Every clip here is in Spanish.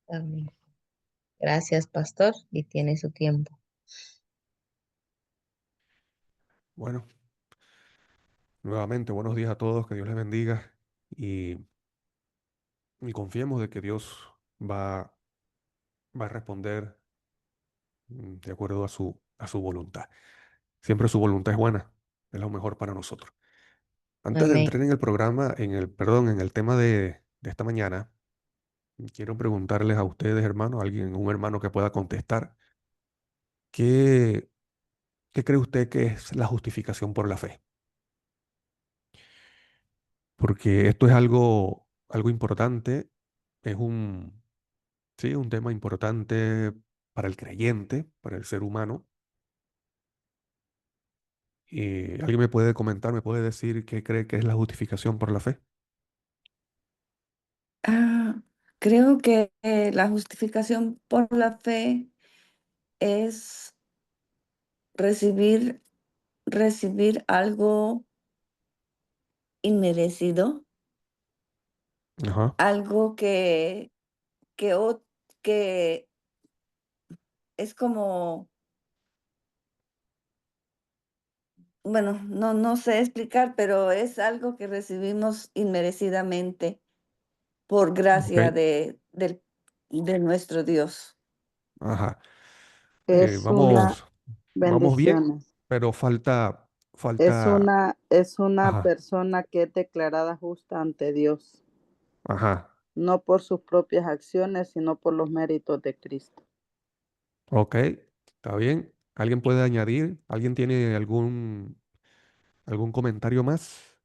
Amén. Gracias, pastor, y tiene su tiempo. Bueno, nuevamente buenos días a todos, que Dios les bendiga y, y confiemos de que Dios va, va a responder de acuerdo a su voluntad. Siempre su voluntad es buena, es lo mejor para nosotros. Antes de Amén. entrar en el programa, en el tema de esta mañana, quiero preguntarles a ustedes, hermanos, un hermano que pueda contestar, ¿qué, qué cree usted que es la justificación por la fe? Porque esto es algo importante, es sí, un tema importante para el creyente, para el ser humano. ¿Alguien me puede comentar, me puede decir qué cree que es la justificación por la fe? Ah, creo que la justificación por la fe es recibir, recibir algo inmerecido, Ajá, algo que, o- que es como, bueno, no sé explicar, pero es algo que recibimos inmerecidamente por ok, gracia de nuestro Dios. ajá. Es una Vamos bien, bendición. pero falta, Es una ajá, persona que es declarada justa ante Dios, ajá, no por sus propias acciones, sino por los méritos de Cristo. ok, está bien. ¿Alguien puede añadir? ¿Alguien tiene algún comentario más?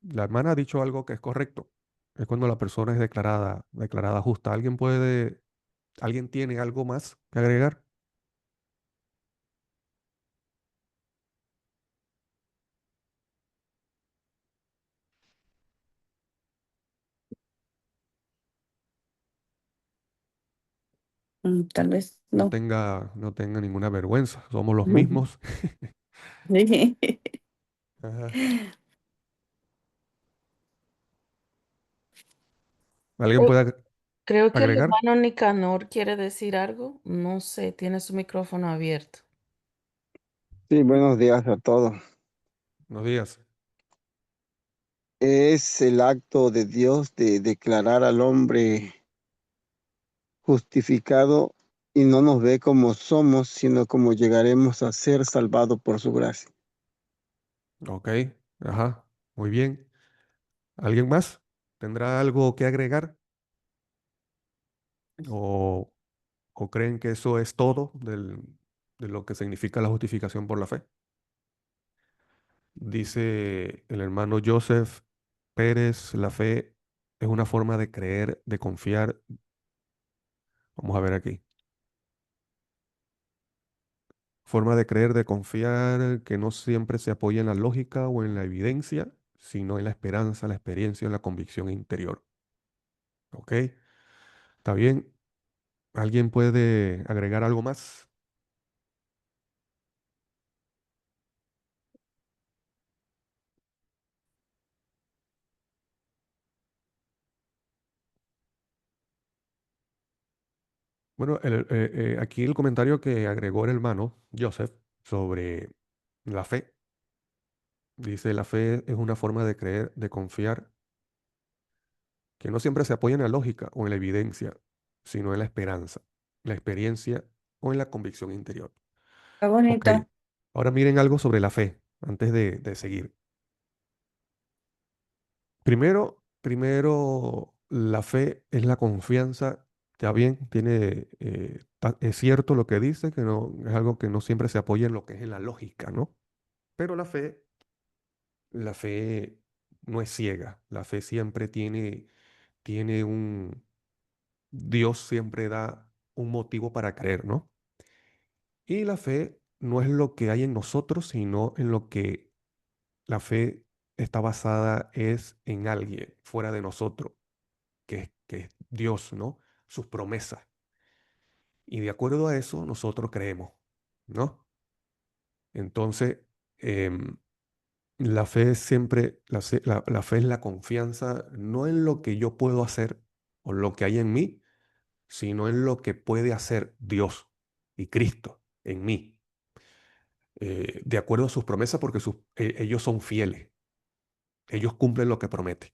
La hermana ha dicho algo que es correcto. Es cuando la persona es declarada justa. ¿Alguien tiene algo más que agregar? Tal vez no. No tenga ninguna vergüenza. Somos los mismos. Ajá. ¿Alguien Creo puede creo que el agregar? hermano Nicanor quiere decir algo. No sé, tiene su micrófono abierto. Sí, buenos días a todos. Buenos días. Es el acto de Dios de declarar al hombre justificado y no nos ve como somos, sino como llegaremos a ser salvados por su gracia. Ok. Ajá. Muy bien. ¿Alguien más? ¿Tendrá algo que agregar? ¿O, o creen que eso es todo de lo que significa la justificación por la fe? Dice el hermano Joseph Pérez, la fe es una forma de creer, de confiar. Vamos a ver aquí. Forma de creer, de confiar, que no siempre se apoya en la lógica o en la evidencia, sino en la esperanza, la experiencia, en la convicción interior. ¿Ok? ¿Está bien? ¿Alguien puede agregar algo más? Bueno, aquí el comentario que agregó el hermano Joseph sobre la fe. Dice, la fe es una forma de creer, de confiar, que no siempre se apoya en la lógica o en la evidencia, sino en la esperanza, la experiencia o en la convicción interior. Está Ok, bonita. ahora miren algo sobre la fe, antes de seguir. Primero, la fe es la confianza, ya bien, es cierto lo que dice, que no, es algo que no siempre se apoya en lo que es en la lógica, ¿no? Pero la fe no es ciega, la fe siempre tiene Dios siempre da un motivo para creer, ¿no? Y la fe no es lo que hay en nosotros, sino en lo que la fe está basada es en alguien fuera de nosotros, que es Dios, ¿no? Sus promesas. Y de acuerdo a eso, nosotros creemos, ¿no? Entonces, em, la fe es siempre, la fe es la confianza, no en lo que yo puedo hacer o lo que hay en mí, sino en lo que puede hacer Dios y Cristo en mí, de acuerdo a sus promesas, porque ellos son fieles, ellos cumplen lo que prometen.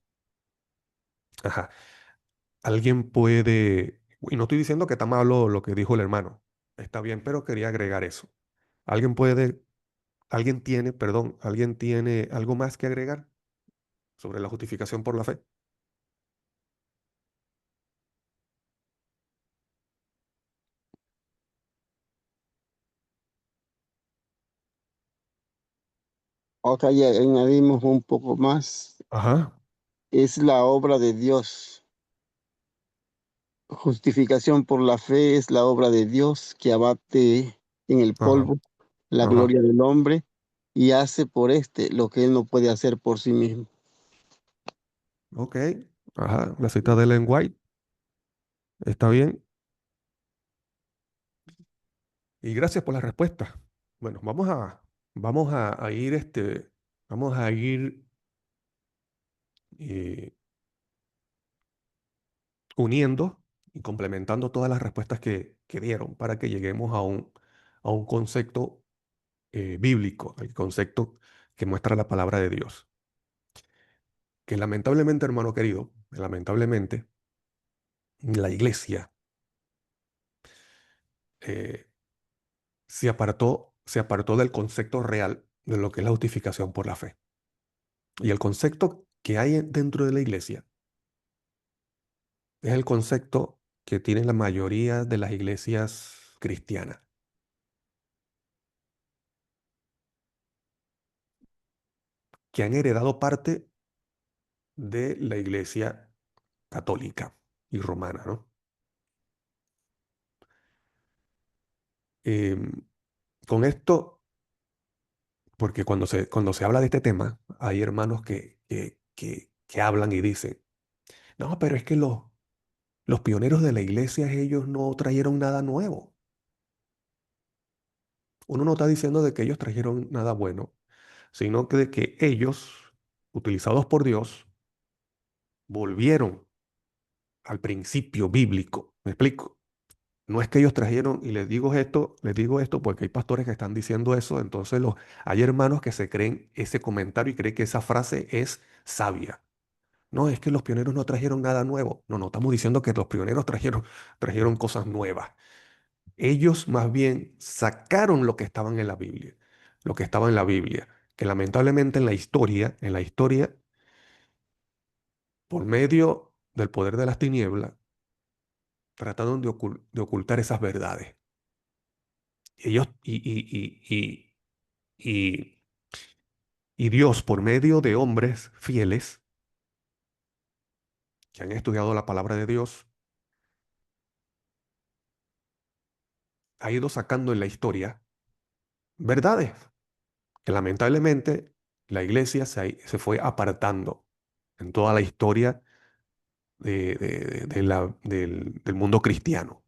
Ajá. Alguien puede, y no estoy diciendo que está malo lo que dijo el hermano, está bien, pero quería agregar eso. Alguien puede, alguien tiene algo más que agregar sobre la justificación por la fe. Acá ya añadimos un poco más. Ajá, Es la obra de Dios. Justificación por la fe es la obra de Dios que abate en el ajá, polvo la ajá. gloria del hombre y hace por éste lo que él no puede hacer por sí mismo. Ok, ajá. La cita de Ellen White, está bien. Y gracias por la respuesta. Bueno, vamos a ir, vamos a ir eh, uniendo y complementando todas las respuestas que dieron para que lleguemos a un concepto bíblico, el concepto que muestra la palabra de Dios. Que lamentablemente, hermano querido, lamentablemente, la iglesia eh, se apartó del concepto real de lo que es la justificación por la fe. Y el concepto que hay dentro de la iglesia es el concepto que tienen la mayoría de las iglesias cristianas, que han heredado parte de la iglesia católica y romana, ¿no? Em, con esto, porque cuando se habla de este tema, hay hermanos que hablan y dicen, no, pero es que los pioneros de la iglesia, ellos no trajeron nada nuevo. Uno no está diciendo de que ellos trajeron nada bueno, sino que de que ellos, utilizados por Dios, volvieron al principio bíblico. ¿Me explico? No es que ellos trajeron, y les digo esto porque hay pastores que están diciendo eso, entonces hay hermanos que se creen ese comentario y creen que esa frase es sabia. No, es que los pioneros no trajeron nada nuevo. No, no estamos diciendo que los pioneros trajeron cosas nuevas. Ellos más bien sacaron lo que estaban en la Biblia, lo que estaba en la Biblia, que lamentablemente en la historia, por medio del poder de las tinieblas, trataron de ocultar esas verdades. Ellos y, y Dios, por medio de hombres fieles que han estudiado la palabra de Dios, ha ido sacando en la historia verdades que lamentablemente la iglesia se fue apartando en toda la historia del mundo cristiano.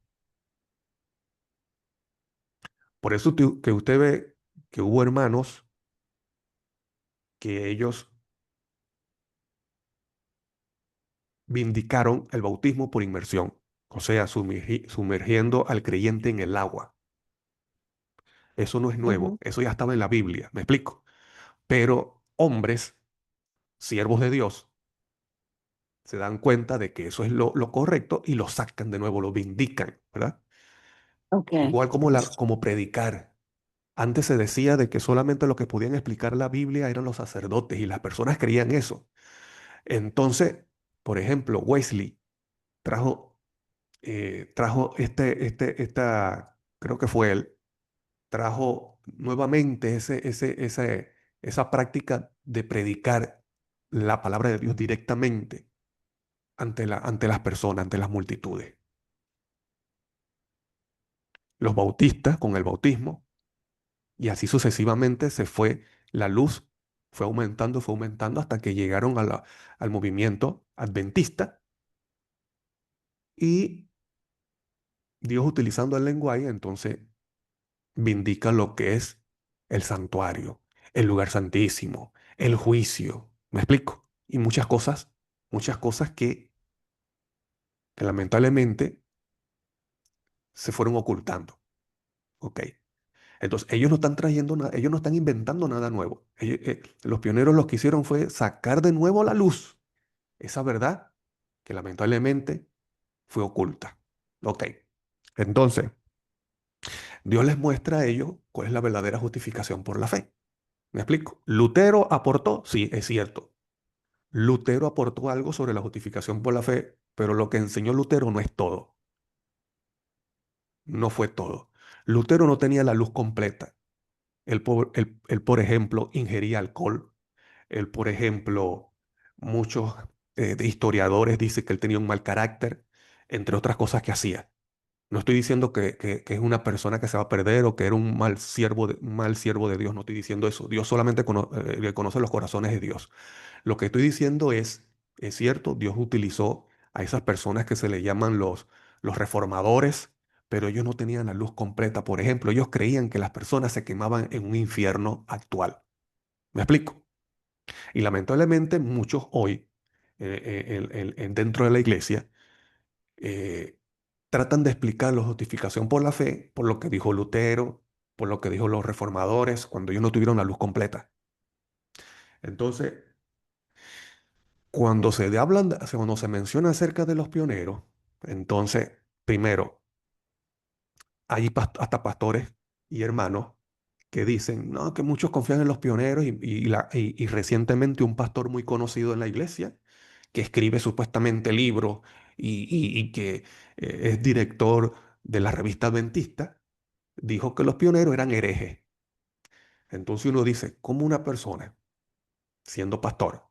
Por eso que usted ve que hubo hermanos que ellos vindicaron el bautismo por inmersión, o sea, sumergiendo al creyente en el agua. Eso no es nuevo, Ujú. eso ya estaba en la Biblia, ¿me explico? Pero hombres, siervos de Dios, se dan cuenta de que eso es lo correcto y lo sacan de nuevo, lo vindican, ¿verdad? Ok. Igual como predicar. Antes se decía de que solamente los que podían explicar la Biblia eran los sacerdotes y las personas creían eso. Entonces, por ejemplo, Wesley trajo creo que fue él, trajo nuevamente esa práctica de predicar la palabra de Dios directamente ante las personas, ante las multitudes. Los bautistas con el bautismo, y así sucesivamente la luz fue aumentando hasta que llegaron al movimiento adventista y Dios utilizando el lenguaje, entonces vindica lo que es el santuario, el lugar santísimo, el juicio. ¿Me explico? Y muchas cosas que lamentablemente se fueron ocultando. ¿Ok? Entonces, ellos no están trayendo nada, ellos no están inventando nada nuevo. Los pioneros lo que hicieron fue sacar de nuevo a la luz esa verdad que lamentablemente fue oculta. Ok. Entonces, Dios les muestra a ellos cuál es la verdadera justificación por la fe. ¿Me explico? Lutero aportó, sí, es cierto. Lutero aportó algo sobre la justificación por la fe, pero lo que enseñó Lutero no es todo. No fue todo. Lutero no tenía la luz completa. Él, por ejemplo, ingería alcohol. Él, por ejemplo, muchos de historiadores dicen que él tenía un mal carácter, entre otras cosas que hacía. No estoy diciendo que es una persona que se va a perder o que era un mal siervo de Dios. No estoy diciendo eso. Dios solamente conoce los corazones de Dios. Lo que estoy diciendo es cierto, Dios utilizó a esas personas que se le llaman los reformadores, pero ellos no tenían la luz completa. Por ejemplo, ellos creían que las personas se quemaban en un infierno actual. ¿Me explico? Y lamentablemente muchos hoy, dentro de la iglesia, eh, tratan de explicar la justificación por la fe, por lo que dijo Lutero, por lo que dijo los reformadores, cuando ellos no tuvieron la luz completa. Entonces, cuando se menciona acerca de los pioneros, entonces, primero, hay hasta pastores y hermanos que dicen, no, que muchos confían en los pioneros y recientemente un pastor muy conocido en la iglesia, que escribe supuestamente libros y que es director de la revista Adventista, dijo que los pioneros eran herejes. Entonces uno dice, ¿cómo una persona, siendo pastor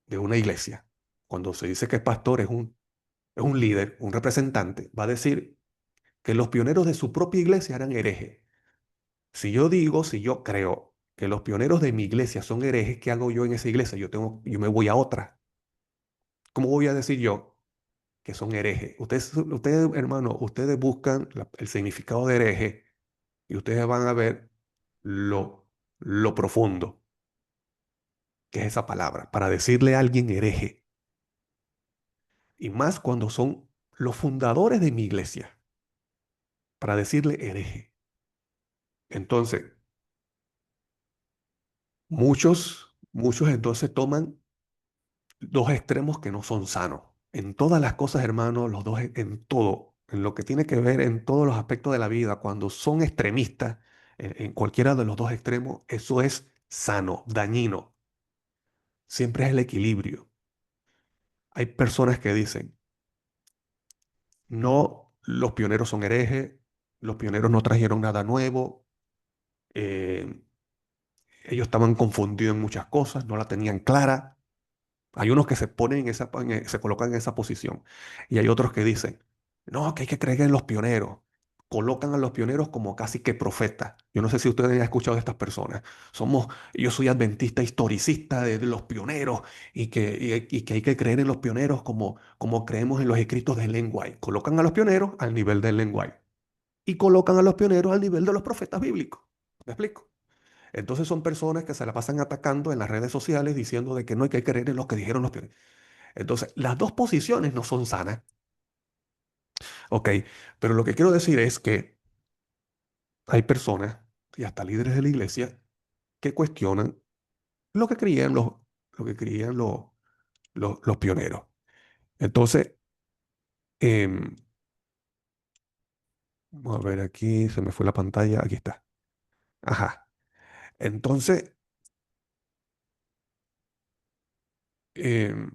de una iglesia, cuando se dice que es pastor, es un líder, un representante, va a decir que los pioneros de su propia iglesia eran herejes? Si yo creo que los pioneros de mi iglesia son herejes, ¿qué hago yo en esa iglesia? Yo me voy a otra. ¿Cómo voy a decir yo que son herejes? Ustedes, hermano, ustedes buscan el significado de hereje y ustedes van a ver lo profundo que es esa palabra, para decirle a alguien hereje. Y más cuando son los fundadores de mi iglesia, para decirle hereje. Entonces, muchos entonces toman dos extremos que no son sanos. En todas las cosas, hermano, los dos, en todo, en lo que tiene que ver en todos los aspectos de la vida, cuando son extremistas, en cualquiera de los dos extremos, eso es sano, dañino. Siempre es el equilibrio. Hay personas que dicen, no, los pioneros son herejes, los pioneros no trajeron nada nuevo, eh, ellos estaban confundidos en muchas cosas, no la tenían clara. Hay unos que se ponen se colocan en esa posición y hay otros que dicen, no, que hay que creer en los pioneros. Colocan a los pioneros como casi que profetas. Yo no sé si ustedes han escuchado de estas personas. Yo soy adventista historicista de los pioneros y que hay que creer en los pioneros como creemos en los escritos de Ellen White. Colocan a los pioneros al nivel de Ellen White y colocan a los pioneros al nivel de los profetas bíblicos. ¿Me explico? Entonces son personas que se la pasan atacando en las redes sociales diciendo de que no hay que creer en lo que dijeron los pioneros. Entonces, las dos posiciones no son sanas, ¿ok? Pero lo que quiero decir es que hay personas y hasta líderes de la iglesia que cuestionan lo que creían los pioneros. Entonces, em, vamos a ver aquí, se me fue la pantalla, aquí está. Ajá. Entonces, em,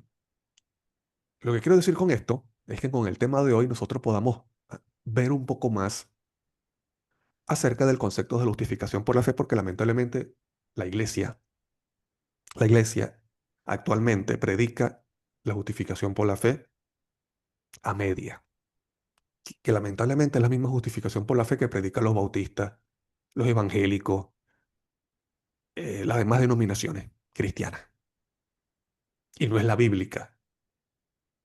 lo que quiero decir con esto es que con el tema de hoy nosotros podamos ver un poco más acerca del concepto de justificación por la fe, porque lamentablemente la iglesia, la iglesia actualmente predica la justificación por la fe a media, que lamentablemente es la misma justificación por la fe que predican los bautistas, los evangélicos, las demás denominaciones cristianas, y no es la bíblica.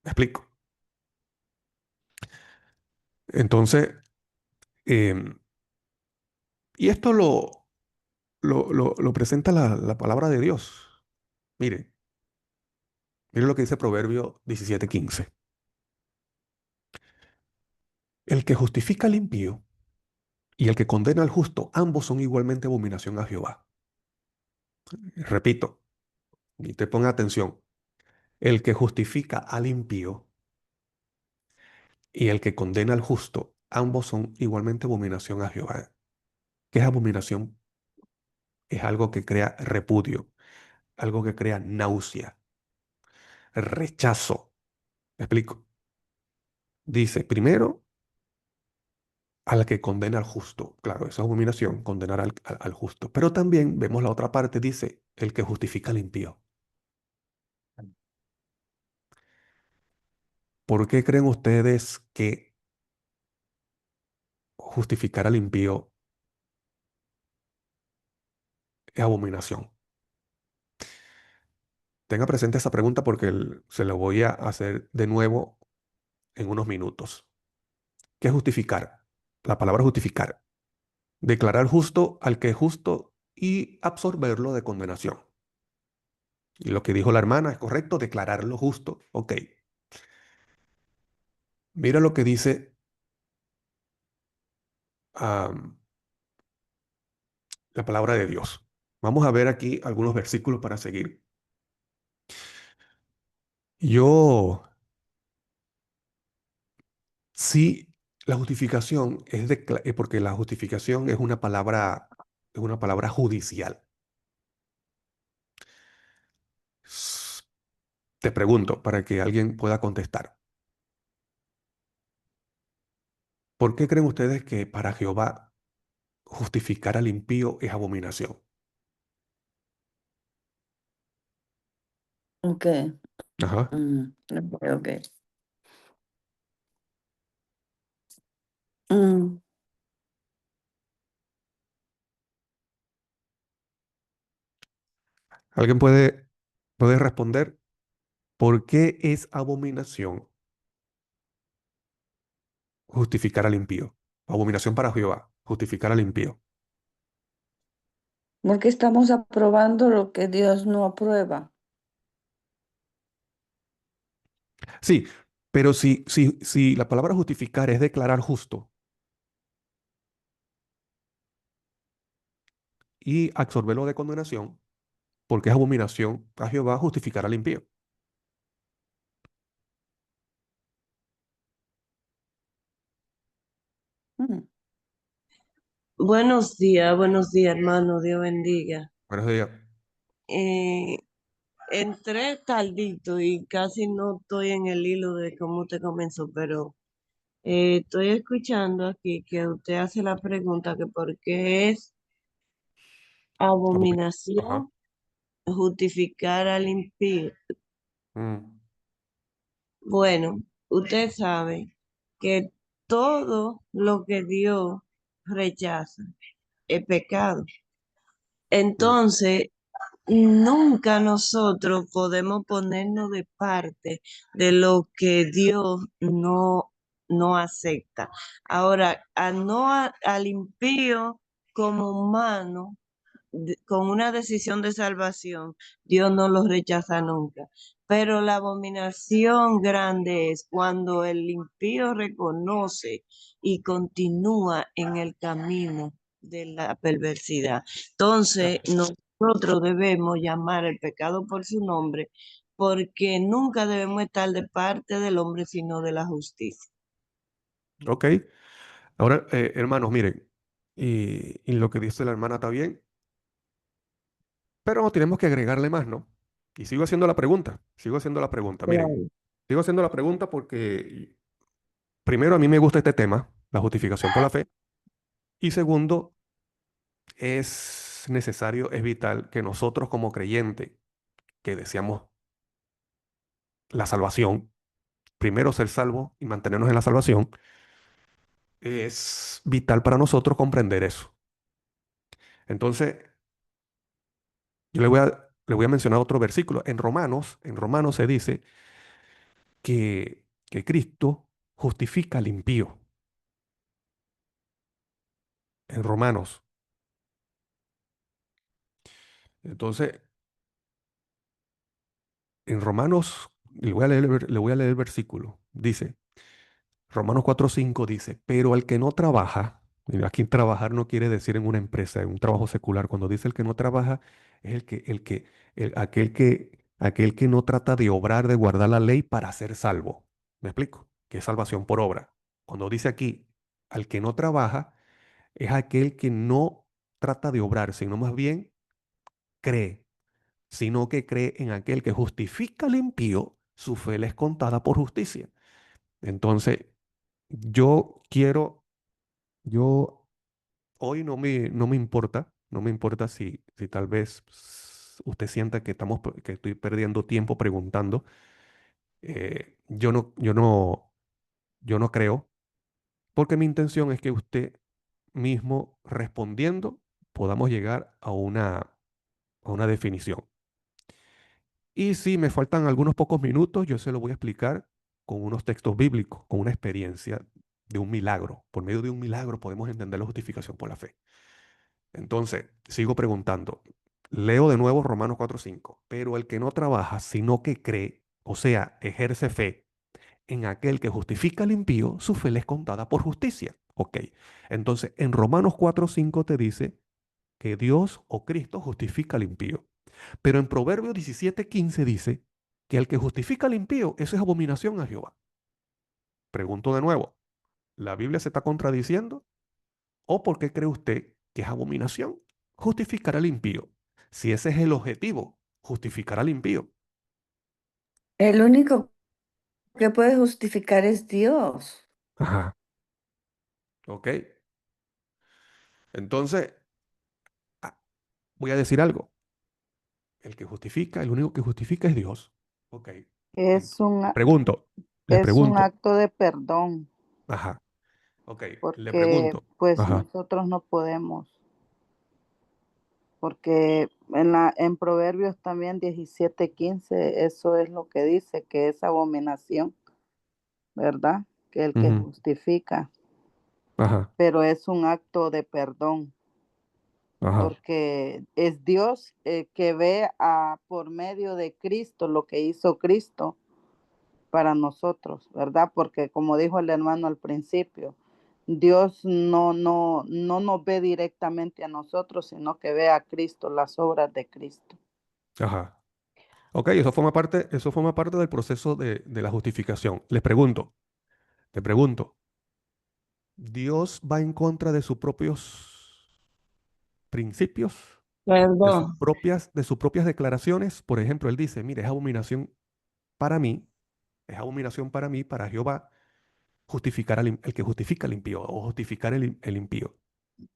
¿Me explico? Entonces, em, y esto lo presenta la palabra de Dios. Mire, mire lo que dice Proverbio 17:15. El que justifica al impío y el que condena al justo, ambos son igualmente abominación a Jehová. Repito, y te ponga atención, el que justifica al impío y el que condena al justo, ambos son igualmente abominación a Jehová. ¿Qué es abominación? Es algo que crea repudio, algo que crea náusea, rechazo. ¿Me explico? Dice, primero, al que condena al justo. Claro, esa es abominación, condenar al justo. Pero también vemos la otra parte, dice, el que justifica al impío. ¿Por qué creen ustedes que justificar al impío es abominación? Tenga presente esa pregunta porque se la voy a hacer de nuevo en unos minutos. ¿Qué es justificar? La palabra justificar. Declarar justo al que es justo y absorberlo de condenación. Y lo que dijo la hermana es correcto, declararlo justo. Ok. Mira lo que dice am, la palabra de Dios. Vamos a ver aquí algunos versículos para seguir. Yo, sí, la justificación porque la justificación es una palabra judicial. S- Te pregunto para que alguien pueda contestar. ¿Por qué creen ustedes que para Jehová justificar al impío es abominación? Ok. Ajá. Ok, ok. Mm, ¿Alguien puede responder por qué es abominación justificar al impío? Abominación para Jehová, justificar al impío. Porque estamos aprobando lo que Dios no aprueba. Sí, pero si la palabra justificar es declarar justo y absorberlo de condenación, porque es abominación a Jehová justificar al impío. Mm, Buenos días, hermano, Dios bendiga. Buenos días. Eh, Entré tardito y casi no estoy en el hilo de cómo usted comenzó, pero estoy escuchando aquí que usted hace la pregunta que por qué es Ajá. abominación justificar al impío. Mm, Bueno, usted sabe que todo lo que Dios rechaza es pecado. mm, Entonces, nunca nosotros podemos ponernos de parte de lo que Dios no acepta. Ahora, al impío como humano, con una decisión de salvación, Dios no los rechaza nunca. Pero la abominación grande es cuando el impío reconoce y continúa en el camino de la perversidad. ah, Entonces, nosotros debemos llamar el pecado por su nombre, porque nunca debemos estar de parte del hombre, sino de la justicia. ok. Ahora, hermanos, miren, y lo que dice la hermana está bien, pero tenemos que agregarle más, ¿no? Y sigo haciendo la pregunta, miren, Claro. sigo haciendo la pregunta porque primero a mí me gusta este tema, la justificación por la fe, y segundo, es necesario, es vital que nosotros como creyentes que deseamos la salvación, primero ser salvos y mantenernos en la salvación, es vital para nosotros comprender eso. Entonces, yo le voy a mencionar otro versículo. En Romanos se dice que Cristo justifica al impío. En Romanos. Entonces, en Romanos, le voy a leer el versículo. Dice, Romanos 4:5 dice, pero el que no trabaja, y aquí trabajar no quiere decir en una empresa, en un trabajo secular. Cuando dice el que no trabaja, es aquel que no trata de obrar, de guardar la ley para ser salvo. ¿Me explico? Que es salvación por obra. Cuando dice aquí, al que no trabaja, es aquel que no trata de obrar, sino más bien cree, sino que cree en aquel que justifica al impío, su fe le es contada por justicia. Entonces, yo quiero, yo hoy no me importa, no me importa si tal vez usted sienta que que estoy perdiendo tiempo preguntando. Yo no, yo no creo, porque mi intención es que usted mismo respondiendo podamos llegar a una definición. Y si me faltan algunos pocos minutos, yo se lo voy a explicar con unos textos bíblicos, con una experiencia de un milagro. Por medio de un milagro podemos entender la justificación por la fe. Entonces, sigo preguntando. Leo de nuevo Romanos 4:5. Pero el que no trabaja, sino que cree, o sea, ejerce fe en aquel que justifica al impío, su fe le es contada por justicia. Ok. Entonces, en Romanos 4:5 te dice que Dios o Cristo justifica al impío. Pero en Proverbios 17:15 dice que el que justifica al impío, eso es abominación a Jehová. Pregunto de nuevo, ¿la Biblia se está contradiciendo? ¿O por qué cree usted que es abominación justificar al impío? Si ese es el objetivo, justificar al impío. El único que puede justificar es Dios. Ajá, ok. Entonces, ah, voy a decir algo. El que justifica, el único que justifica es Dios. Ok. Es un, Le pregunto, le es un pregunto. acto de perdón, Ajá, ok. Le porque pregunto. pues Ajá. nosotros no podemos, porque en Proverbios también 17:15, eso es lo que dice, que es abominación, ¿verdad? Que el que Ujú, justifica, ajá, pero es un acto de perdón, ajá, porque es Dios que ve por medio de Cristo lo que hizo Cristo para nosotros, ¿verdad? Porque como dijo el hermano al principio, Dios no nos ve directamente a nosotros, sino que ve a Cristo, las obras de Cristo. ajá. Ok, eso forma parte del proceso de la justificación. Le pregunto, ¿Dios va en contra de sus propios principios, Perdón. de sus propias declaraciones? Por ejemplo, él dice, mire, para mí, es abominación para mí, para Jehová, justificar el que justifica al impío o justificar el impío.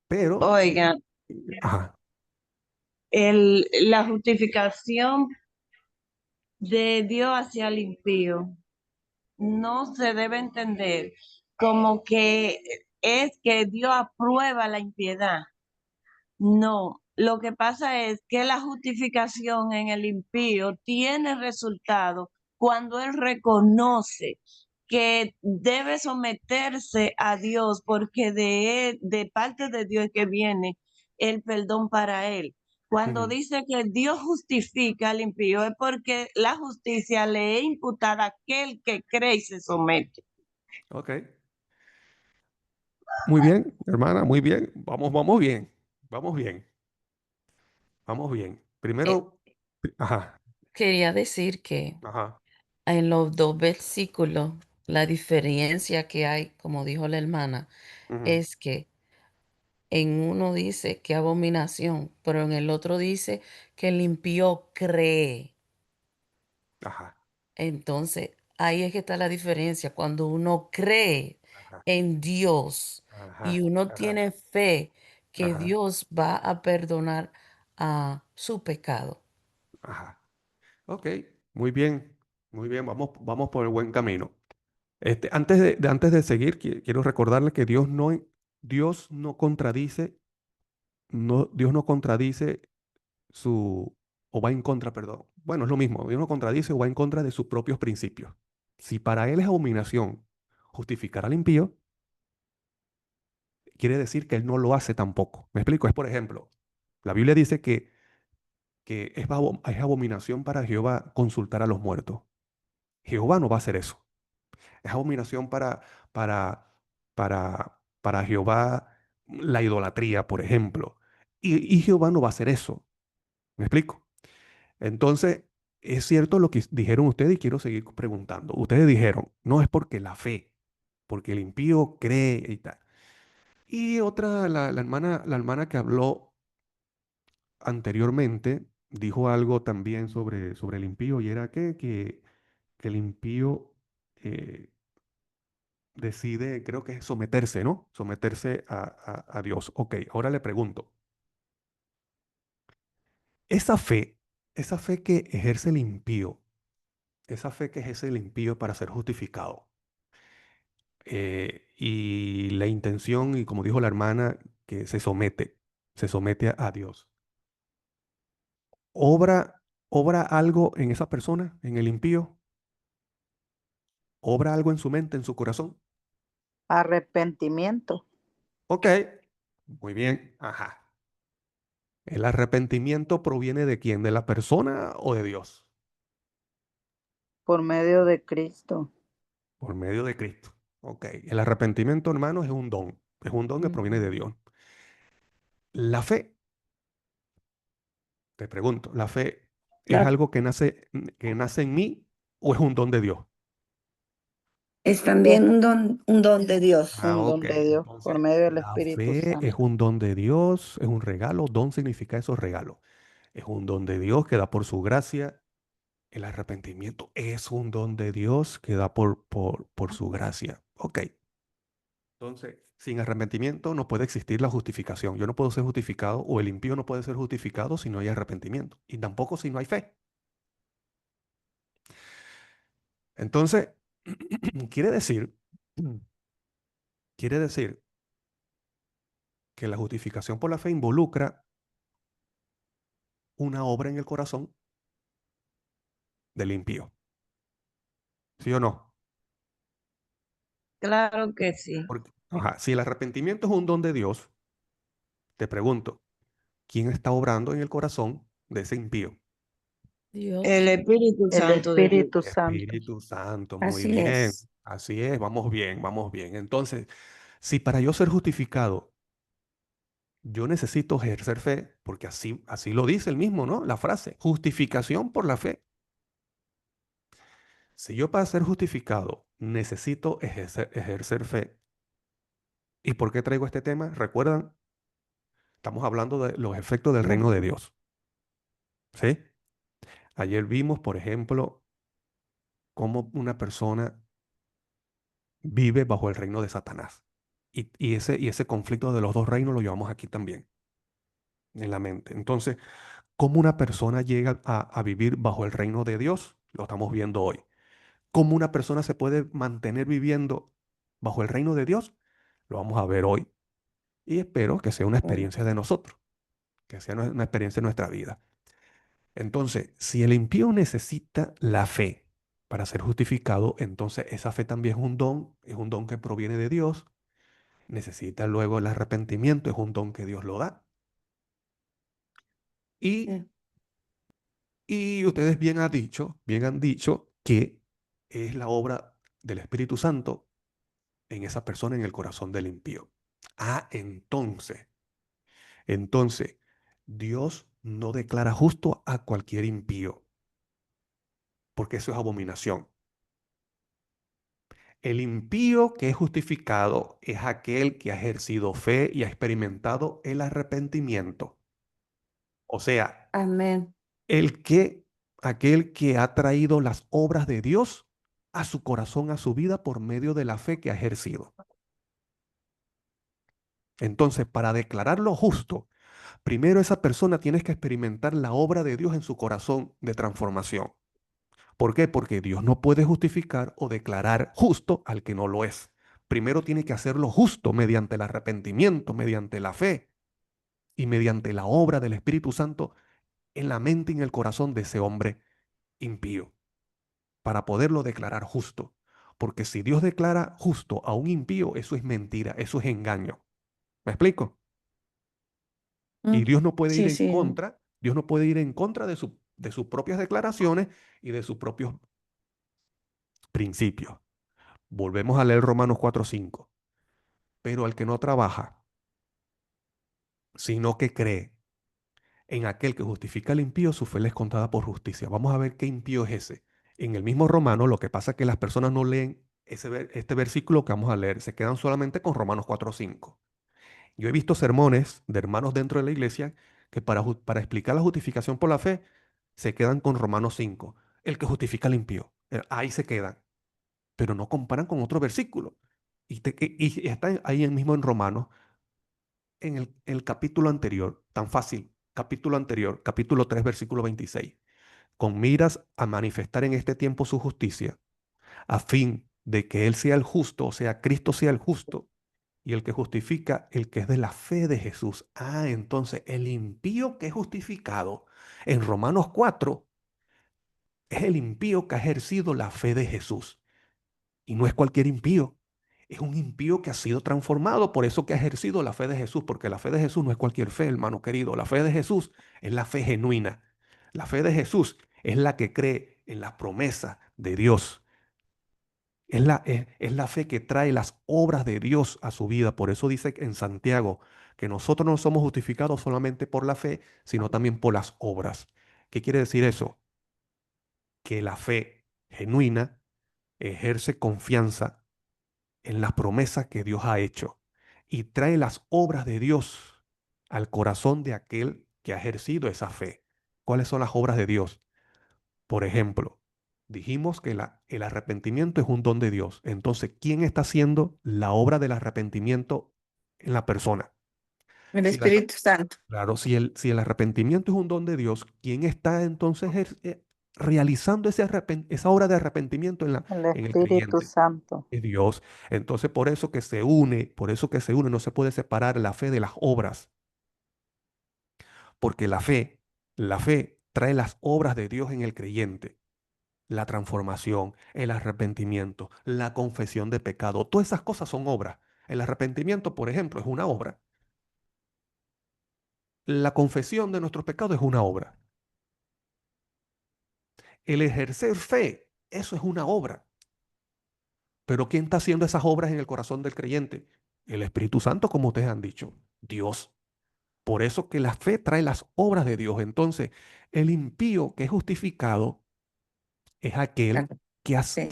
Pero, Oiga, ajá, la justificación de Dios hacia el impío no se debe entender como que es que Dios aprueba la impiedad. No, lo que pasa es que la justificación en el impío tiene resultado cuando él reconoce que debe someterse a Dios porque de parte de Dios es que viene el perdón para él. Cuando ujú, dice que Dios justifica al impío es porque la justicia le es imputada a aquel que cree y se somete. ok. Muy bien, hermana, muy bien. Vamos bien, vamos bien, vamos bien. Eh, Primero, ajá, Quería decir que ajá. en los dos versículos, la diferencia que hay, como dijo la hermana, Ujú, es que en uno dice que abominación, pero en el otro dice que el impío cree. ajá, Entonces, ahí es que está la diferencia. Cuando uno cree ajá, en Dios y ajá, uno ajá, tiene fe que ajá, Dios va a perdonar a su pecado. ajá. Ok, muy bien, vamos por el buen camino. Antes de seguir, quiero recordarle que Dios no contradice, Dios no contradice o va en contra, perdón. Bueno, es lo mismo, Dios no contradice o va en contra de sus propios principios. Si para Él es abominación justificar al impío, quiere decir que Él no lo hace tampoco. ¿Me explico? Es por ejemplo, la Biblia dice que es abominación para Jehová consultar a los muertos. Jehová no va a hacer eso. Es abominación para Jehová la idolatría, por ejemplo. Y Jehová no va a hacer eso. ¿Me explico? Entonces, es cierto lo que dijeron ustedes y quiero seguir preguntando. Ustedes dijeron, no es porque la fe, porque el impío cree y tal. Y otra, la hermana que habló anteriormente, dijo algo también sobre el impío y era que el impío eh, decide, creo que es someterse, ¿no? Someterse a Dios. Ok, ahora le pregunto, esa fe, esa fe que ejerce el impío, esa fe que ejerce el impío para ser justificado, y la intención, y como dijo la hermana, que se somete a Dios. ¿Obra algo en esa persona, en el impío? ¿Obra algo en su mente, en su corazón? Arrepentimiento Ok, muy bien, ajá. ¿El arrepentimiento proviene de quién? ¿De la persona o de Dios? por medio de Cristo. Por medio de Cristo. Ok, el arrepentimiento, hermanos, es un don que proviene de Ujú. Dios. La fe, te pregunto, ¿la fe es La- algo que nace en mí o es un don de Dios? es Es también un don de Dios. Ah, un ok. don de Dios por Entonces, medio del la Espíritu fe es Santo. un don de Dios, es un regalo. Don significa esos regalos. Es un don de Dios que da por su gracia. El arrepentimiento es un don de Dios que da por su gracia. Ok. Entonces, sin arrepentimiento no puede existir la justificación. Yo no puedo ser justificado o el impío no puede ser justificado si no hay arrepentimiento. Y tampoco si no hay fe. Entonces, quiere decir, quiere decir que la justificación por la fe involucra una obra en el corazón del impío. ¿Sí o no? Claro que sí. Porque, ajá, si el arrepentimiento es un don de Dios, te pregunto, ¿quién está obrando en el corazón de ese impío? El Dios. Espíritu El Santo de Dios. Espíritu Santo. Espíritu Santo, muy Así bien. es. Así es, vamos bien, vamos bien. Entonces, si para yo ser justificado, yo necesito ejercer fe, porque así lo dice el mismo, ¿no? La frase, justificación por la fe. Si yo para ser justificado necesito ejercer fe, ¿y por qué traigo este tema? ¿Recuerdan? Estamos hablando de los efectos del reino de Dios. ¿Sí? Ayer vimos, por ejemplo, cómo una persona vive bajo el reino de Satanás. Y ese conflicto de los dos reinos lo llevamos aquí también, en la mente. Entonces, ¿cómo una persona llega a vivir bajo el reino de Dios? Lo estamos viendo hoy. ¿Cómo una persona se puede mantener viviendo bajo el reino de Dios? Lo vamos a ver hoy. Y espero que sea una Bueno, experiencia de nosotros, que sea una experiencia en nuestra vida. Entonces, si el impío necesita la fe para ser justificado, entonces esa fe también es un don que proviene de Dios. Necesita luego el arrepentimiento, es un don que Dios lo da. Y, sí. y ustedes bien han dicho que es la obra del Espíritu Santo en esa persona, en el corazón del impío. Ah, entonces, Dios no declara justo a cualquier impío, porque eso es abominación. El impío que es justificado es aquel que ha ejercido fe y ha experimentado el arrepentimiento. O sea, Amén. el que, aquel que ha traído las obras de Dios a su corazón, a su vida, por medio de la fe que ha ejercido. Entonces, para declararlo justo, primero esa persona tiene que experimentar la obra de Dios en su corazón de transformación. ¿Por qué? Porque Dios no puede justificar o declarar justo al que no lo es. Primero tiene que hacerlo justo mediante el arrepentimiento, mediante la fe y mediante la obra del Espíritu Santo en la mente y en el corazón de ese hombre impío, para poderlo declarar justo. Porque si Dios declara justo a un impío, eso es mentira, eso es engaño. ¿Me explico? Y Mm, Dios no puede ir sí, en sí. contra, Dios no puede ir en contra de sus propias declaraciones y de sus propios principios. Volvemos a leer Romanos 4:5. Pero al que no trabaja, sino que cree en aquel que justifica al impío, su fe le es contada por justicia. Vamos a ver qué impío es ese. En el mismo Romano, lo que pasa es que las personas no leen este versículo que vamos a leer, se quedan solamente con Romanos 4:5. Yo he visto sermones de hermanos dentro de la iglesia que para explicar la justificación por la fe se quedan con Romanos 5, el que justifica al impío. Ahí se quedan, pero no comparan con otro versículo. Y está ahí mismo en Romanos, en el capítulo anterior, tan fácil, capítulo anterior, capítulo 3, versículo 26, con miras a manifestar en este tiempo su justicia, a fin de que Él sea el justo, o sea, Cristo sea el justo, y el que justifica, el que es de la fe de Jesús. Ah, entonces el impío que es justificado en Romanos 4 es el impío que ha ejercido la fe de Jesús. Y no es cualquier impío, es un impío que ha sido transformado, por eso que ha ejercido la fe de Jesús, porque la fe de Jesús no es cualquier fe, hermano querido. La fe de Jesús es la fe genuina. La fe de Jesús es la que cree en las promesas de Dios. Es la fe que trae las obras de Dios a su vida. Por eso dice en Santiago que nosotros no somos justificados solamente por la fe, sino también por las obras. ¿Qué quiere decir eso? Que la fe genuina ejerce confianza en las promesas que Dios ha hecho y trae las obras de Dios al corazón de aquel que ha ejercido esa fe. ¿Cuáles son las obras de Dios? Por ejemplo, dijimos que el arrepentimiento es un don de Dios. Entonces, ¿quién está haciendo la obra del arrepentimiento en la persona? El Si el arre- Espíritu Santo. claro, si el arrepentimiento es un don de Dios, ¿quién está entonces realizando esa obra de arrepentimiento El en el Espíritu creyente? Santo. Es Dios. Entonces, por eso que se une, no se puede separar la fe de las obras, porque la fe trae las obras de Dios en el creyente. La transformación, el arrepentimiento, la confesión de pecado, todas esas cosas son obras. El arrepentimiento, por ejemplo, es una obra. La confesión de nuestros pecados es una obra. El ejercer fe, eso es una obra. Pero ¿quién está haciendo esas obras en el corazón del creyente? El Espíritu Santo, como ustedes han dicho, Dios. Por eso que la fe trae las obras de Dios. Entonces, el impío que es justificado es aquel Claro. que, Sí.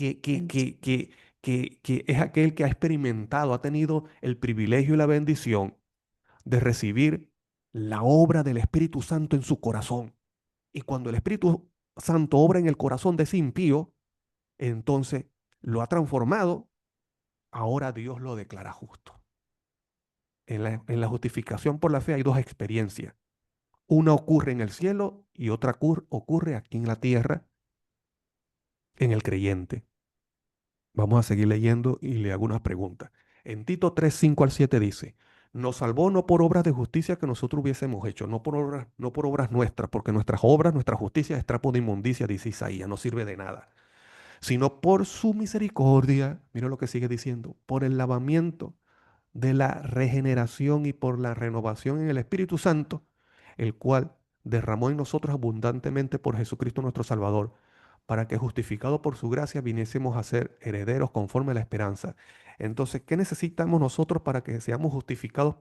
que es aquel que ha experimentado, ha tenido el privilegio y la bendición de recibir la obra del Espíritu Santo en su corazón. Y cuando el Espíritu Santo obra en el corazón de ese impío, entonces lo ha transformado, ahora Dios lo declara justo. En la justificación por la fe hay dos experiencias. Una ocurre en el cielo y otra ocurre aquí en la tierra, en el creyente. Vamos a seguir leyendo y le hago unas preguntas. En Tito 3, 5 al 7 dice, nos salvó no por obras de justicia que nosotros hubiésemos hecho, no por obras nuestras, porque nuestras obras, nuestra justicia es trapo de inmundicia, dice Isaías, no sirve de nada, sino por su misericordia, mira lo que sigue diciendo, por el lavamiento de la regeneración y por la renovación en el Espíritu Santo, el cual derramó en nosotros abundantemente por Jesucristo nuestro Salvador, para que justificados por su gracia viniésemos a ser herederos conforme a la esperanza. Entonces, ¿qué necesitamos nosotros para que seamos justificados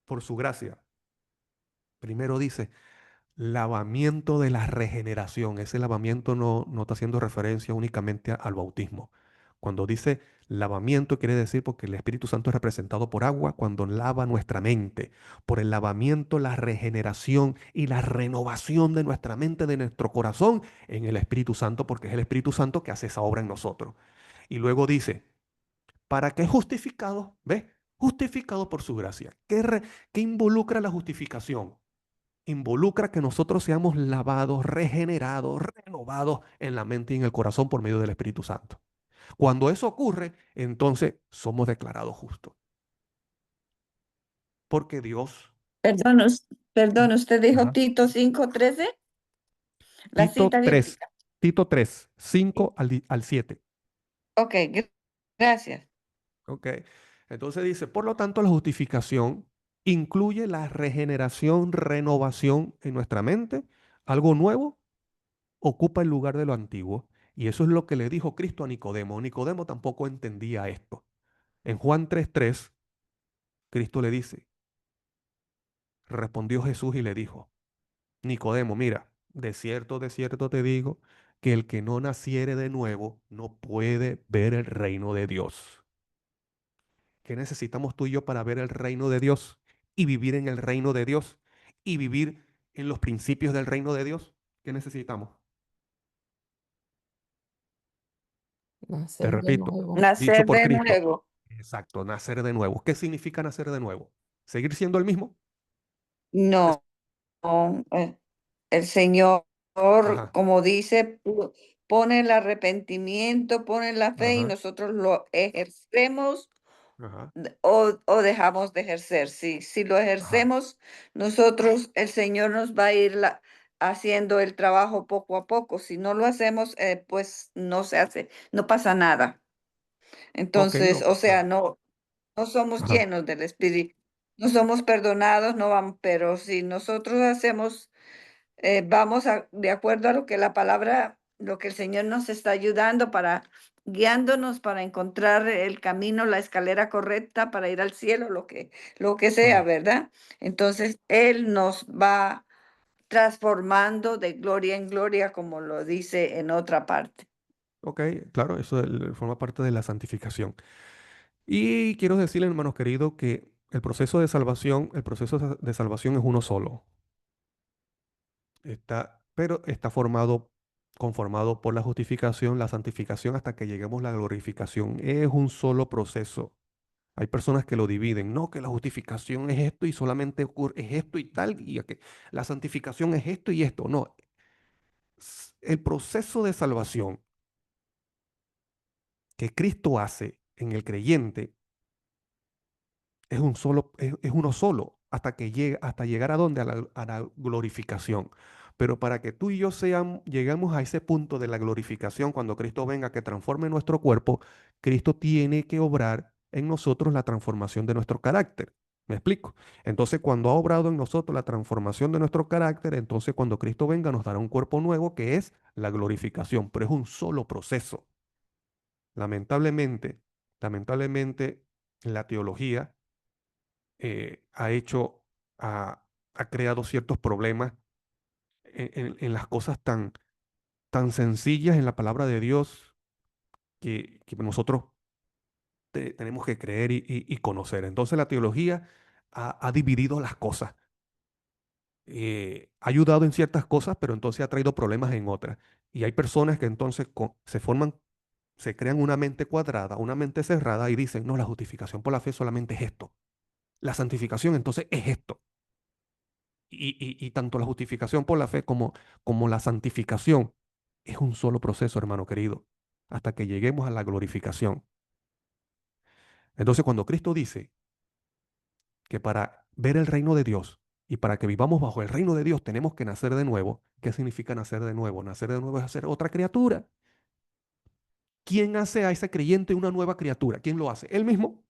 por su gracia? Primero dice, lavamiento de la regeneración. Ese lavamiento no está haciendo referencia únicamente al bautismo. Cuando dice lavamiento quiere decir porque el Espíritu Santo es representado por agua cuando lava nuestra mente. Por el lavamiento, la regeneración y la renovación de nuestra mente, de nuestro corazón en el Espíritu Santo, porque es el Espíritu Santo que hace esa obra en nosotros. Y luego dice, ¿para qué justificados? ¿Ves? Justificados por su gracia. ¿Qué involucra la justificación? Involucra que nosotros seamos lavados, regenerados, renovados en la mente y en el corazón por medio del Espíritu Santo. Cuando eso ocurre, entonces somos declarados justos. Porque Dios, Perdón, perdón, usted dijo ajá, Tito 5:13, la Tito cita 3, bíblica. Tito 3, Sí. 5 al 7. Ok, gracias. ¿Ok? Entonces dice, por lo tanto, la justificación incluye la regeneración, renovación en nuestra mente, algo nuevo ocupa el lugar de lo antiguo Y eso es lo que le dijo Cristo a Nicodemo. Nicodemo tampoco entendía esto. En Juan 3:3, Cristo le dice, respondió Jesús y le dijo, Nicodemo, mira, de cierto te digo, que el que no naciere de nuevo no puede ver el reino de Dios. ¿Qué necesitamos tú y yo para ver el reino de Dios y vivir en el reino de Dios y vivir en los principios del reino de Dios? ¿Qué necesitamos? Te Nacer de repito, nuevo. dicho Nacer por de Cristo. nuevo. Exacto, nacer de nuevo. ¿Qué significa nacer de nuevo? ¿Seguir siendo el mismo? Es- No, el Señor, Ajá, como dice, pone el arrepentimiento, pone la fe y ajá, nosotros lo ejercemos ajá, o dejamos de ejercer. Si lo ajá. ejercemos, nosotros, el Señor nos va a ir haciendo el trabajo poco a poco. Si no lo hacemos, pues no se hace, no pasa nada. Ok, Entonces, no, o sea, no somos ajá, llenos del Espíritu, no somos perdonados, no vamos, pero si nosotros hacemos, vamos de acuerdo a lo que la palabra, lo que el Señor nos está ayudando para guiándonos para encontrar el camino, la escalera correcta para ir al cielo, lo que sea, ajá. ¿verdad? Entonces, Él nos va transformando de gloria en gloria, como lo dice en otra parte. Ok, claro, eso forma parte de la santificación. Y quiero decirle, hermanos queridos, que el proceso de salvación, el proceso de salvación es uno solo. Pero está conformado por la justificación, la santificación, hasta que lleguemos a la glorificación. Es un solo proceso. Hay personas que lo dividen, no, que la justificación es esto y solamente ocurre, es esto y tal, la santificación es esto y esto. No, el proceso de salvación que Cristo hace en el creyente es uno solo, hasta que hasta llegar a dónde, a la glorificación. Pero para que tú y yo lleguemos a ese punto de la glorificación, cuando Cristo venga, que transforme nuestro cuerpo, Cristo tiene que obrar en nosotros la transformación de nuestro carácter. ¿Me explico? Entonces, cuando ha obrado en nosotros la transformación de nuestro carácter, entonces cuando Cristo venga nos dará un cuerpo nuevo que es la glorificación, pero es un solo proceso. Lamentablemente, lamentablemente, la teología ha hecho, ha creado ciertos problemas en las cosas tan sencillas en la palabra de Dios que nosotros tenemos que creer y conocer. Entonces la teología ha dividido las cosas, ha ayudado en ciertas cosas, pero entonces ha traído problemas en otras. Y hay personas que entonces se crean una mente cuadrada, una mente cerrada y dicen, no, la justificación por la fe solamente es esto. La santificación entonces es esto. Y tanto la justificación por la fe como la santificación es un solo proceso, hermano querido, hasta que lleguemos a la glorificación. Entonces, cuando Cristo dice que para ver el reino de Dios y para que vivamos bajo el reino de Dios tenemos que nacer de nuevo, ¿qué significa nacer de nuevo? Nacer de nuevo es hacer otra criatura. ¿Quién hace a ese creyente una nueva criatura? ¿Quién lo hace? ¿Él mismo?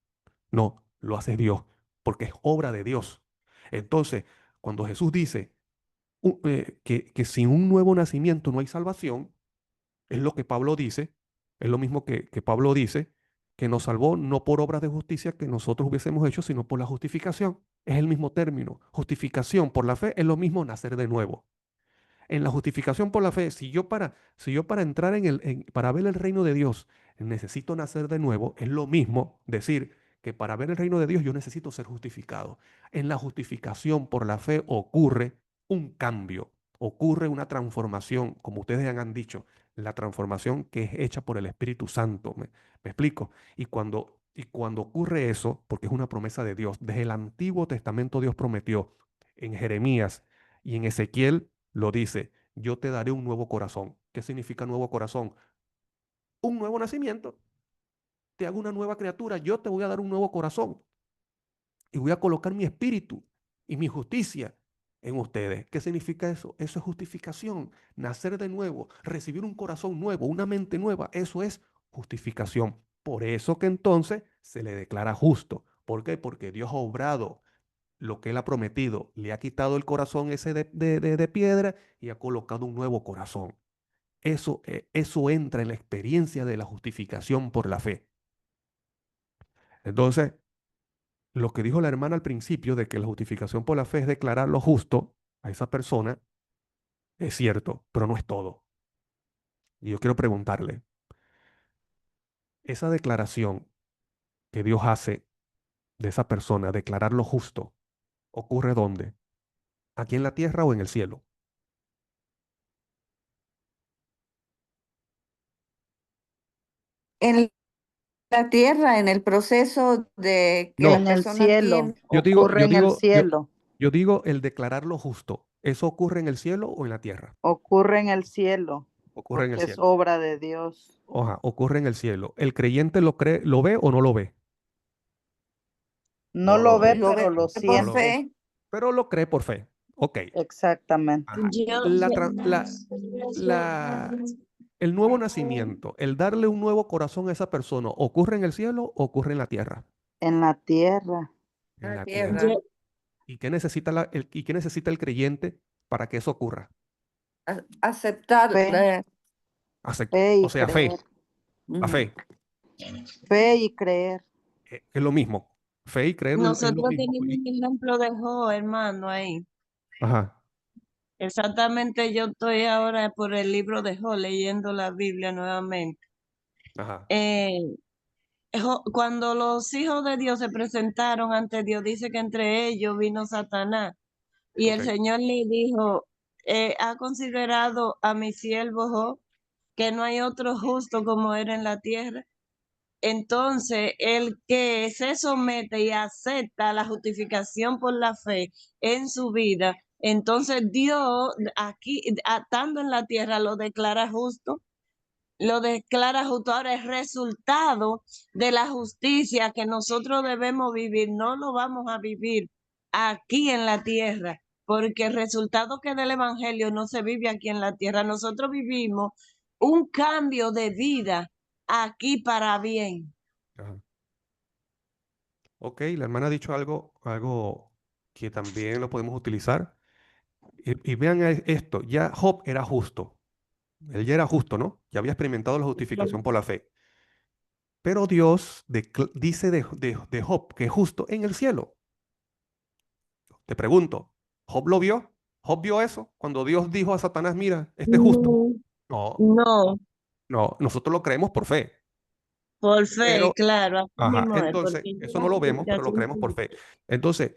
No, lo hace Dios, porque es obra de Dios. Entonces, cuando Jesús dice, que sin un nuevo nacimiento no hay salvación, es lo que Pablo dice, es lo mismo que Pablo dice, que nos salvó no por obras de justicia que nosotros hubiésemos hecho, sino por la justificación. Es el mismo término. Justificación por la fe es lo mismo nacer de nuevo. En la justificación por la fe, si yo para entrar para ver el reino de Dios necesito nacer de nuevo, es lo mismo decir que para ver el reino de Dios yo necesito ser justificado. En la justificación por la fe ocurre un cambio, ocurre una transformación, como ustedes han dicho, la transformación que es hecha por el Espíritu Santo. ¿Me explico? Y cuando ocurre eso, porque es una promesa de Dios, desde el Antiguo Testamento Dios prometió en Jeremías y en Ezequiel lo dice, yo te daré un nuevo corazón. ¿Qué significa nuevo corazón? Un nuevo nacimiento. Te hago una nueva criatura, yo te voy a dar un nuevo corazón y voy a colocar mi espíritu y mi justicia en ustedes. ¿Qué significa eso? Eso es justificación, nacer de nuevo, recibir un corazón nuevo, una mente nueva, eso es justificación. Por eso que entonces se le declara justo. ¿Por qué? Porque Dios ha obrado lo que él ha prometido, le ha quitado el corazón ese de piedra y ha colocado un nuevo corazón. eso entra en la experiencia de la justificación por la fe. Entonces, lo que dijo la hermana al principio de que la justificación por la fe es declarar lo justo a esa persona, es cierto, pero no es todo. Y yo quiero preguntarle, esa declaración que Dios hace de esa persona, declarar lo justo, ¿ocurre dónde? ¿Aquí en la tierra o en el cielo? En la tierra, en el proceso de que la No, En el persona cielo, tiene, yo digo, ocurre yo en el digo, yo, cielo, yo digo el declarar lo justo. ¿Eso ocurre en el cielo o en la tierra? ocurre en el cielo, Ocurre en el porque es cielo. obra de Dios. Oja, ocurre en el cielo. ¿El creyente lo cree, lo ve o no lo ve? No No lo lo ve, ve. lo pero ve lo por No lo ve. siente. fe. Pero lo cree por fe. Ok. Exactamente. Ajá. La, el nuevo nacimiento, el darle un nuevo corazón a esa persona, ¿ocurre en el cielo o ocurre en la tierra? En la tierra, En La la tierra. tierra. ¿Y qué necesita y qué necesita el creyente para que eso ocurra? Aceptar. fe, fe O y sea, fe. creer, La Ujú. fe. fe y creer. Es lo mismo. Fe y creer es lo Nosotros mismo. tenemos un ejemplo de Job, hermano, ahí. Ajá. Exactamente, yo estoy ahora por el libro de Job, leyendo la Biblia nuevamente. Ajá. Eh, Cuando los hijos de Dios se presentaron ante Dios, dice que entre ellos vino Satanás y el Ok. Señor le dijo, ¿ha considerado a mi siervo Job, que no hay otro justo como él en la tierra? Entonces, el que se somete y acepta la justificación por la fe en su vida, entonces Dios aquí, estando en la tierra, lo declara justo, lo declara justo. Ahora, el resultado de la justicia que nosotros debemos vivir, no lo vamos a vivir aquí en la tierra, porque el resultado que del Evangelio no se vive aquí en la tierra. Nosotros vivimos un cambio de vida aquí para bien. Ajá. Ok, la hermana ha dicho algo que también lo podemos utilizar. Y vean esto, ya Job era justo. Él ya era justo, ¿no? Ya había experimentado la justificación por la fe. Pero Dios dice de Job que es justo en el cielo. Te pregunto, ¿Job lo vio? ¿Job vio eso? Cuando Dios dijo a Satanás, mira, este es justo. No, No, no, no, nosotros lo creemos por fe. por fe, Pero, claro, así ajá, mismo es, entonces, porque eso la no lo vemos, pero lo justificación creemos por por la fe. fe. Entonces,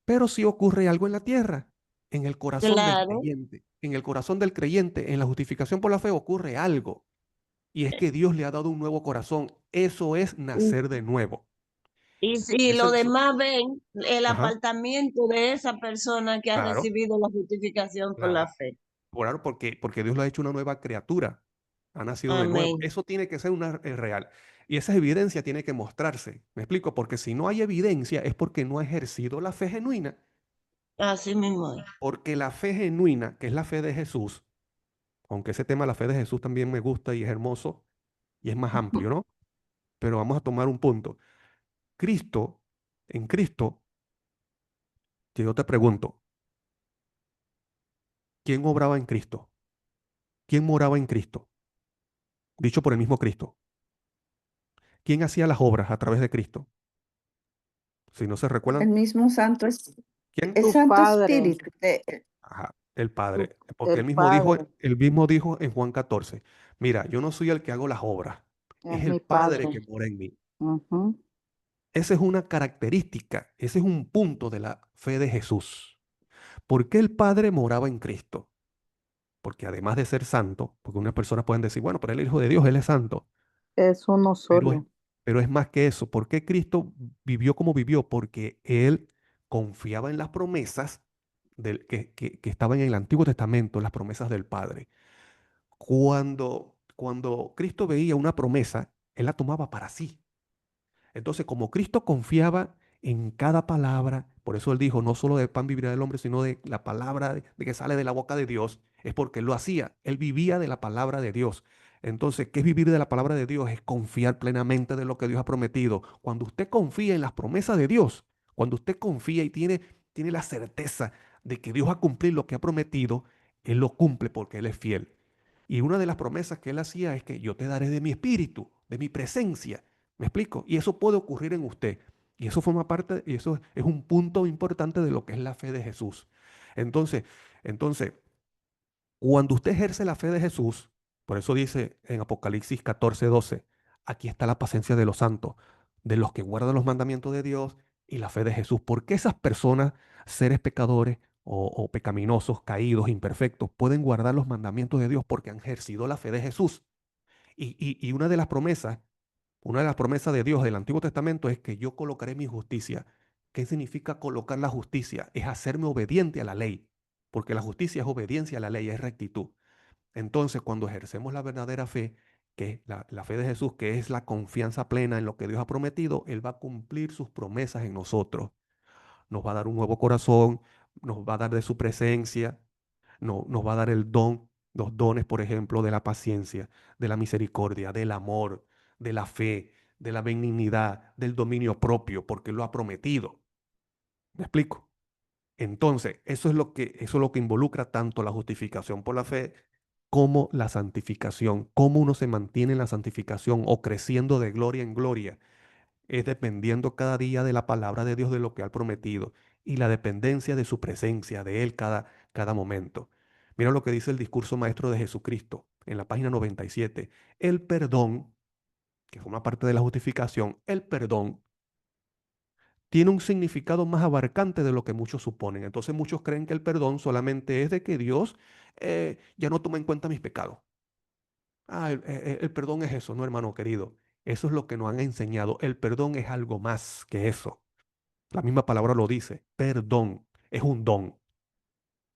pero sí ocurre algo en la tierra, en el corazón del Claro, creyente. En el corazón del creyente, en la justificación por la fe, ocurre algo. Y es que Dios le ha dado un nuevo corazón. Eso es y, nacer de nuevo. y Eso, los demás ven el ajá, apartamiento de esa persona que ha claro, recibido la justificación por la claro. fe. Claro, porque Dios lo ha hecho una nueva criatura. Ha nacido de nuevo. Amén. Eso tiene que ser real. Y esa evidencia tiene que mostrarse. ¿Me explico? Porque si no hay evidencia es porque no ha ejercido la fe genuina. Así mismo es. Porque la fe genuina, que es la fe de Jesús, aunque ese tema, la fe de Jesús, también me gusta y es hermoso y es más amplio, ¿no? Pero vamos a tomar un punto. Cristo, en Cristo, que yo te pregunto, ¿quién obraba en Cristo? ¿Quién moraba en Cristo? Dicho por el mismo Cristo. ¿Quién hacía las obras a través de Cristo? Si no se El recuerdan, mismo ¿quién? el Tu Santo Padre, Espíritu. Ajá, el tu- Padre. Porque el Padre él mismo dijo en Juan 14, mira, yo no soy el que hago las obras, es es el mi Padre Padre. que mora en mí. Ujú. Esa es una característica, ese es un punto de la fe de Jesús. ¿Por qué el Padre moraba en Cristo? Porque además de ser santo, porque unas personas pueden decir, bueno, pero él es el Hijo de Dios, él es santo, Es uno pero es, solo. pero es más que eso. ¿Por qué Cristo vivió como vivió? Porque él confiaba en las promesas que estaban en el Antiguo Testamento, las promesas del Padre. Cuando Cristo veía una promesa, él la tomaba para sí. Entonces, como Cristo confiaba en cada palabra, por eso él dijo, no solo de pan vivirá el hombre, sino de la palabra de que sale de la boca de Dios, es porque él lo hacía, él vivía de la palabra de Dios. Entonces, ¿qué es vivir de la palabra de Dios? Es confiar plenamente de lo que Dios ha prometido. Cuando usted confía en las promesas de Dios, cuando usted confía y tiene la certeza de que Dios va a cumplir lo que ha prometido, Él lo cumple porque Él es fiel. Y una de las promesas que él hacía es que yo te daré de mi espíritu, de mi presencia. ¿Me explico? Y eso puede ocurrir en usted. Y eso forma parte, y eso es un punto importante de lo que es la fe de Jesús. Entonces, entonces, cuando usted ejerce la fe de Jesús, por eso dice en Apocalipsis 14:12, aquí está la paciencia de los santos, de los que guardan los mandamientos de Dios y la fe de Jesús. Porque esas personas, seres pecadores o pecaminosos, caídos, imperfectos, pueden guardar los mandamientos de Dios porque han ejercido la fe de Jesús. Y una de las promesas de Dios del Antiguo Testamento es que yo colocaré mi justicia. ¿Qué significa colocar la justicia? Es hacerme obediente a la ley, porque la justicia es obediencia a la ley, es rectitud. Entonces, cuando ejercemos la verdadera fe, que es la fe de Jesús, que es la confianza plena en lo que Dios ha prometido, Él va a cumplir sus promesas en nosotros. Nos va a dar un nuevo corazón, nos va a dar de su presencia, nos va a dar los dones, por ejemplo, de la paciencia, de la misericordia, del amor, de la fe, de la benignidad, del dominio propio, porque Él lo ha prometido. ¿Me explico? Entonces, eso es lo que involucra tanto la justificación por la fe como la santificación. Cómo uno se mantiene en la santificación o creciendo de gloria en gloria es dependiendo cada día de la palabra de Dios, de lo que ha prometido y la dependencia de su presencia, de Él cada momento. Mira lo que dice el discurso maestro de Jesucristo en la página 97. El perdón, que forma parte de la justificación, el perdón tiene un significado más abarcante de lo que muchos suponen. Entonces muchos creen que el perdón solamente es de que Dios ya no toma en cuenta mis pecados. El perdón es eso, no, hermano querido. Eso es lo que nos han enseñado. El perdón es algo más que eso. La misma palabra lo dice. Perdón es un don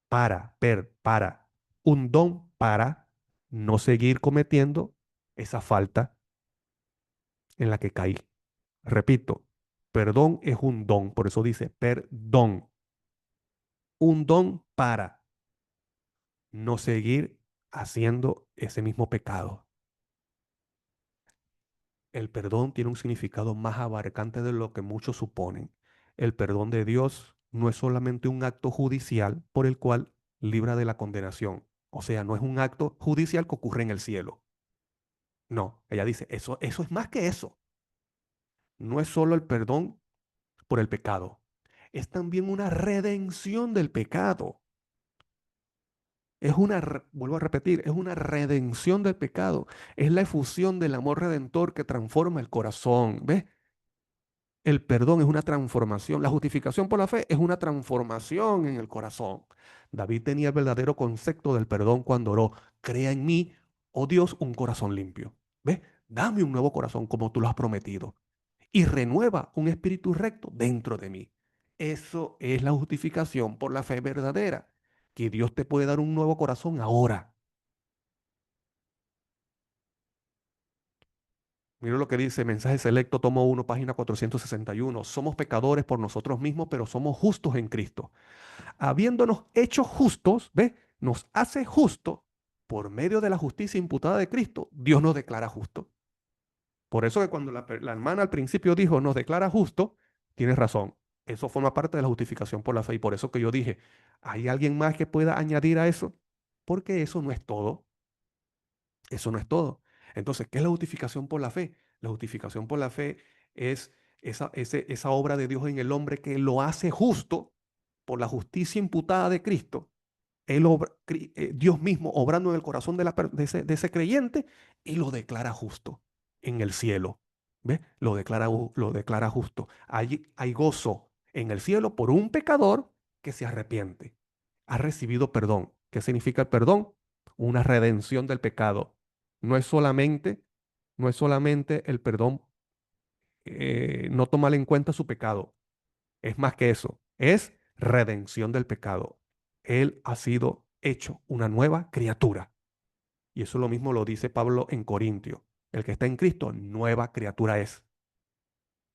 para. Un don para no seguir cometiendo esa falta en la que caí. Repito, perdón es un don, por eso dice perdón. Un don para no seguir haciendo ese mismo pecado. El perdón tiene un significado más abarcante de lo que muchos suponen. El perdón de Dios no es solamente un acto judicial por el cual libra de la condenación. O sea, no es un acto judicial que ocurre en el cielo. No, ella dice, eso es más que eso. No es solo el perdón por el pecado, es también una redención del pecado. Vuelvo a repetir, es una redención del pecado. Es la efusión del amor redentor que transforma el corazón. ¿Ves? El perdón es una transformación. La justificación por la fe es una transformación en el corazón. David tenía el verdadero concepto del perdón cuando oró: crea en mí, oh Dios, un corazón limpio. ¿Ves? Dame un nuevo corazón como tú lo has prometido. Y renueva un espíritu recto dentro de mí. Eso es la justificación por la fe verdadera. Que Dios te puede dar un nuevo corazón ahora. Mira lo que dice Mensaje Selecto, tomo 1, página 461. Somos pecadores por nosotros mismos, pero somos justos en Cristo. Habiéndonos hecho justos, ¿ves? Nos hace justo por medio de la justicia imputada de Cristo. Dios nos declara justo. Por eso que cuando la hermana al principio dijo nos declara justo, tienes razón. Eso forma parte de la justificación por la fe. Y por eso que yo dije, ¿hay alguien más que pueda añadir a eso? Porque eso no es todo. Eso no es todo. Entonces, ¿qué es la justificación por la fe? La justificación por la fe es esa obra de Dios en el hombre que lo hace justo por la justicia imputada de Cristo. Dios mismo obrando en el corazón de ese creyente y lo declara justo en el cielo. ¿Ves? Lo declara justo. Hay gozo en el cielo por un pecador que se arrepiente. Ha recibido perdón. ¿Qué significa el perdón? Una redención del pecado. No es solamente, no es solamente el perdón, no tomar en cuenta su pecado. Es más que eso. Es redención del pecado. Él ha sido hecho una nueva criatura. Y eso lo mismo lo dice Pablo en Corintio. El que está en Cristo, nueva criatura es.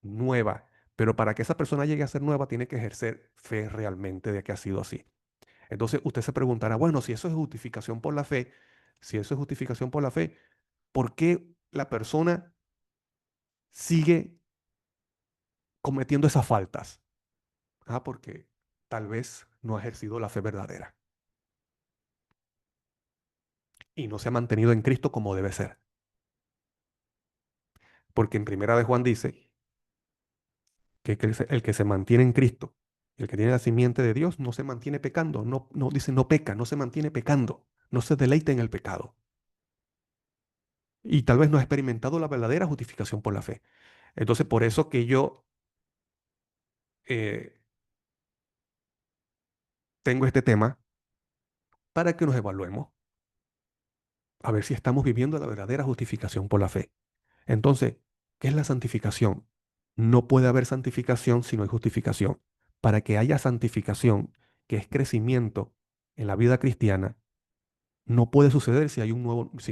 Nueva. Pero para que esa persona llegue a ser nueva, tiene que ejercer fe realmente de que ha sido así. Entonces usted se preguntará, bueno, si eso es justificación por la fe, si eso es justificación por la fe, ¿por qué la persona sigue cometiendo esas faltas? Porque tal vez no ha ejercido la fe verdadera. y no se ha mantenido en Cristo como debe ser. Porque en Primera de Juan dice que el que se mantiene en Cristo, el que tiene la simiente de Dios, no se mantiene pecando, no dice no peca, no se mantiene pecando, no se deleita en el pecado. Y tal vez no ha experimentado la verdadera justificación por la fe. Entonces, por eso que yo eh, tengo este tema para que nos evaluemos, a ver si estamos viviendo la verdadera justificación por la fe. Entonces, ¿qué es la santificación? No puede haber santificación si no hay justificación. Para que haya santificación, que es crecimiento en la vida cristiana, no puede suceder si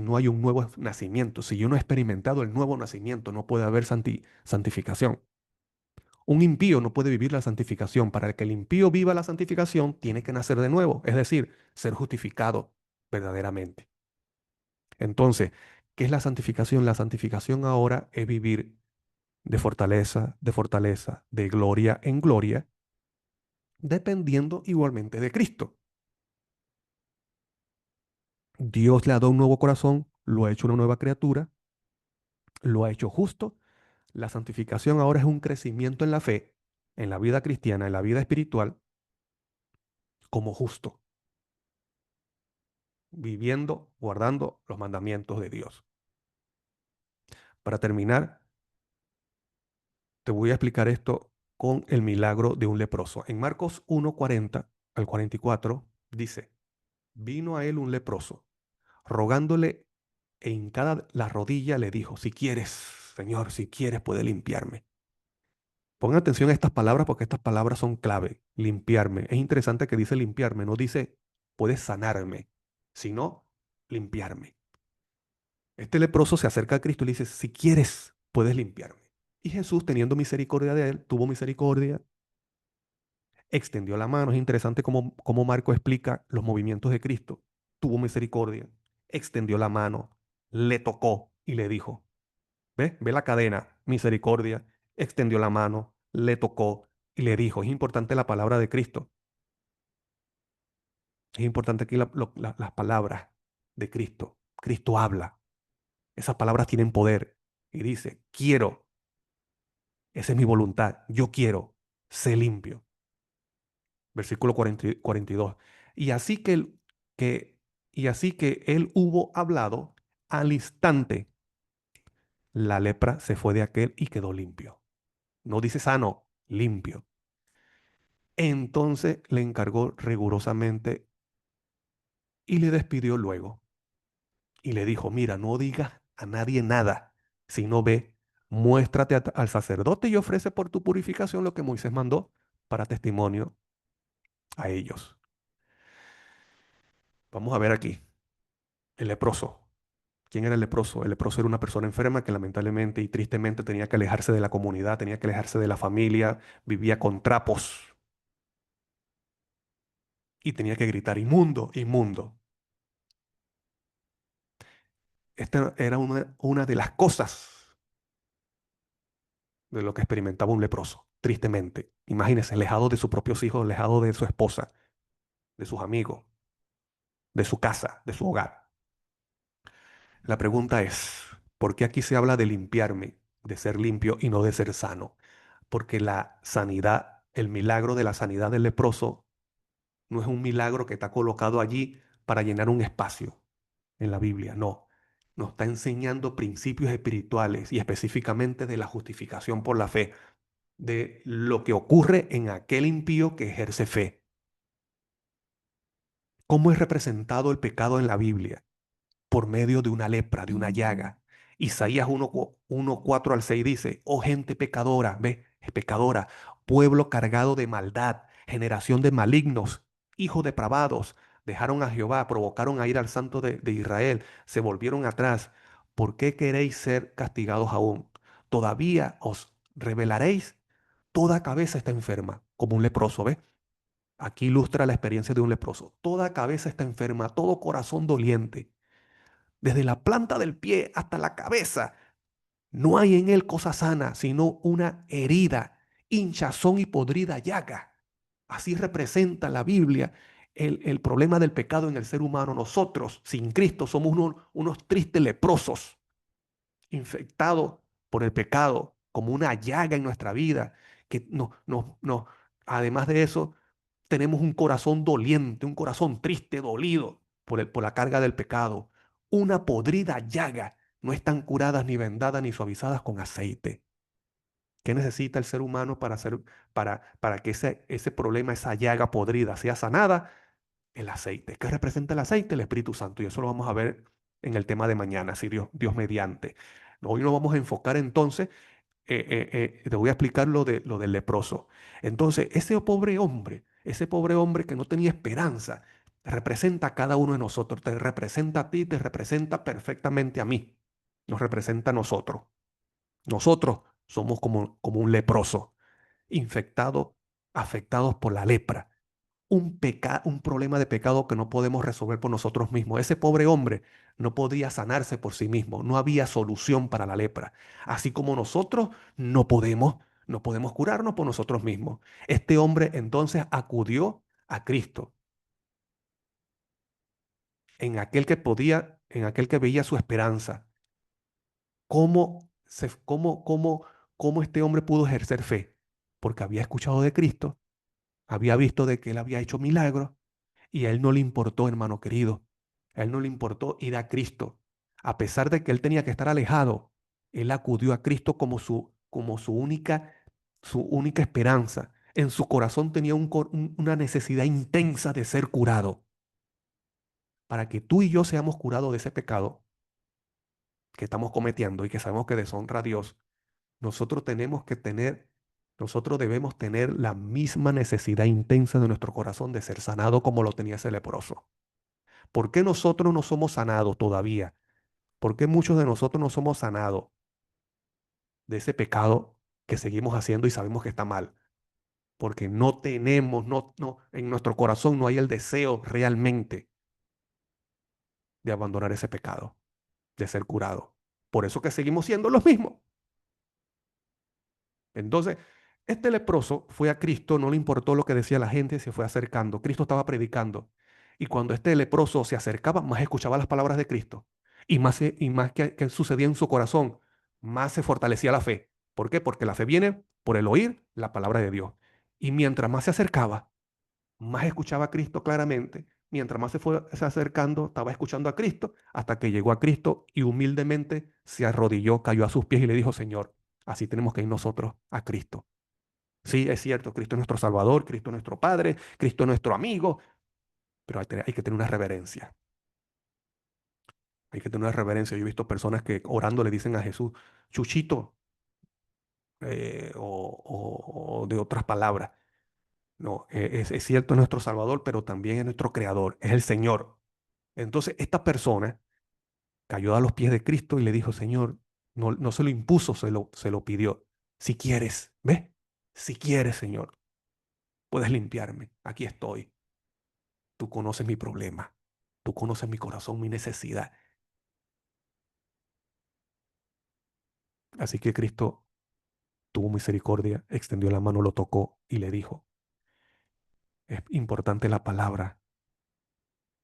no hay un nuevo nacimiento. Si yo no he experimentado el nuevo nacimiento, no puede haber santificación. Un impío no puede vivir la santificación. Para que el impío viva la santificación, tiene que nacer de nuevo, es decir, ser justificado verdaderamente. Entonces, ¿qué es la santificación? La santificación ahora es vivir de fortaleza, de gloria en gloria, dependiendo igualmente de Cristo. Dios le ha dado un nuevo corazón, lo ha hecho una nueva criatura, lo ha hecho justo. La santificación ahora es un crecimiento en la fe, en la vida cristiana, en la vida espiritual, como justo, viviendo, guardando los mandamientos de Dios. Para terminar, te voy a explicar esto con el milagro de un leproso. En Marcos 1:40 al 44 dice, vino a él un leproso, rogándole e hincada la rodilla le dijo, si quieres, Señor, si quieres, puede limpiarme. Pongan atención a estas palabras porque estas palabras son clave. Limpiarme. Es interesante que dice limpiarme, no dice puedes sanarme, sino limpiarme. Este leproso se acerca a Cristo y le dice, si quieres, puedes limpiarme. Y Jesús, teniendo misericordia de él, tuvo misericordia, extendió la mano. Es interesante cómo Marco explica los movimientos de Cristo. Tuvo misericordia, extendió la mano, le tocó y le dijo, ¿ve la cadena? Misericordia, extendió la mano, le tocó y le dijo. Es importante la palabra de Cristo. Es importante aquí las palabras de Cristo. Cristo habla. Esas palabras tienen poder. Y dice, quiero. Esa es mi voluntad. Yo quiero. Sé limpio. Versículo 42. Y así que, y así que él hubo hablado, al instante la lepra se fue de aquel y quedó limpio. No dice sano, limpio. Entonces le encargó rigurosamente y le despidió luego. Y le dijo, mira, no digas a nadie nada, sino ve, muéstrate al sacerdote y ofrece por tu purificación lo que Moisés mandó para testimonio a ellos. Vamos a ver aquí, el leproso. ¿Quién era el leproso? El leproso era una persona enferma que lamentablemente y tristemente tenía que alejarse de la comunidad, tenía que alejarse de la familia, vivía con trapos y tenía que gritar, inmundo, inmundo. Esta era una de las cosas de lo que experimentaba un leproso, tristemente. Imagínense, alejado de sus propios hijos, alejado de su esposa, de sus amigos, de su casa, de su hogar. La pregunta es, ¿por qué aquí se habla de limpiarme, de ser limpio y no de ser sano? Porque la sanidad, el milagro de la sanidad del leproso, no es un milagro que está colocado allí para llenar un espacio en la Biblia, no. Nos está enseñando principios espirituales y específicamente de la justificación por la fe, de lo que ocurre en aquel impío que ejerce fe. ¿Cómo es representado el pecado en la Biblia? Por medio de una lepra, de una llaga. Isaías 1, 4 al 6 dice, oh gente pecadora, ve, es pecadora, pueblo cargado de maldad, generación de malignos, hijos depravados, dejaron a Jehová, provocaron a ir al Santo de Israel, se volvieron atrás. ¿Por qué queréis ser castigados aún? ¿Todavía os rebelaréis? Toda cabeza está enferma, como un leproso, ¿ve? Aquí ilustra la experiencia de un leproso. Toda cabeza está enferma, todo corazón doliente. Desde la planta del pie hasta la cabeza, no hay en él cosa sana, sino una herida, hinchazón y podrida llaga. Así representa la Biblia el problema del pecado en el ser humano. Nosotros, sin Cristo, somos unos tristes leprosos, infectados por el pecado, como una llaga en nuestra vida, que además de eso, tenemos un corazón doliente, un corazón triste, dolido por la carga del pecado. Una podrida llaga, no están curadas ni vendadas ni suavizadas con aceite. ¿Qué necesita el ser humano para que ese problema, esa llaga podrida sea sanada? El aceite. ¿Qué representa el aceite? El Espíritu Santo. Y eso lo vamos a ver en el tema de mañana, si Dios mediante. Hoy nos vamos a enfocar entonces, te voy a explicar lo del leproso. Entonces, ese pobre hombre que no tenía esperanza, representa a cada uno de nosotros, te representa a ti, te representa perfectamente a mí, nos representa a nosotros. Nosotros somos como un leproso, infectados, afectados por la lepra, un problema de pecado que no podemos resolver por nosotros mismos. Ese pobre hombre no podía sanarse por sí mismo, no había solución para la lepra. Así como nosotros no podemos curarnos por nosotros mismos. Este hombre entonces acudió a Cristo, en aquel que veía su esperanza. ¿Cómo, se, cómo este hombre pudo ejercer fe? Porque había escuchado de Cristo, había visto de que él había hecho milagros y a él no le importó, hermano querido. A él no le importó ir a Cristo. A pesar de que él tenía que estar alejado, él acudió a Cristo como su única esperanza. En su corazón tenía una necesidad intensa de ser curado. Para que tú y yo seamos curados de ese pecado que estamos cometiendo y que sabemos que deshonra a Dios, nosotros debemos tener la misma necesidad intensa de nuestro corazón de ser sanado como lo tenía ese leproso. ¿Por qué nosotros no somos sanados todavía? ¿Por qué muchos de nosotros no somos sanados de ese pecado que seguimos haciendo y sabemos que está mal? Porque no tenemos, en nuestro corazón no hay el deseo realmente de abandonar ese pecado, de ser curado. Por eso que seguimos siendo los mismos. Entonces, este leproso fue a Cristo, no le importó lo que decía la gente, se fue acercando. Cristo estaba predicando. Y cuando este leproso se acercaba, más escuchaba las palabras de Cristo. Y más que sucedía en su corazón, más se fortalecía la fe. ¿Por qué? Porque la fe viene por el oír la palabra de Dios. Y mientras más se acercaba, más escuchaba a Cristo claramente. Mientras más se acercando, estaba escuchando a Cristo, hasta que llegó a Cristo y humildemente se arrodilló, cayó a sus pies y le dijo: Señor, así tenemos que ir nosotros a Cristo. Sí, es cierto, Cristo es nuestro Salvador, Cristo es nuestro Padre, Cristo es nuestro amigo, pero hay que tener una reverencia. Hay que tener una reverencia. Yo he visto personas que orando le dicen a Jesús, Chuchito, o de otras palabras. No, es cierto, es nuestro Salvador, pero también es nuestro Creador, es el Señor. Entonces, esta persona cayó a los pies de Cristo y le dijo: Señor, no se lo impuso, se lo pidió. Si quieres, ¿ves? Si quieres, Señor, puedes limpiarme. Aquí estoy. Tú conoces mi problema. Tú conoces mi corazón, mi necesidad. Así que Cristo tuvo misericordia, extendió la mano, lo tocó y le dijo: es importante la palabra.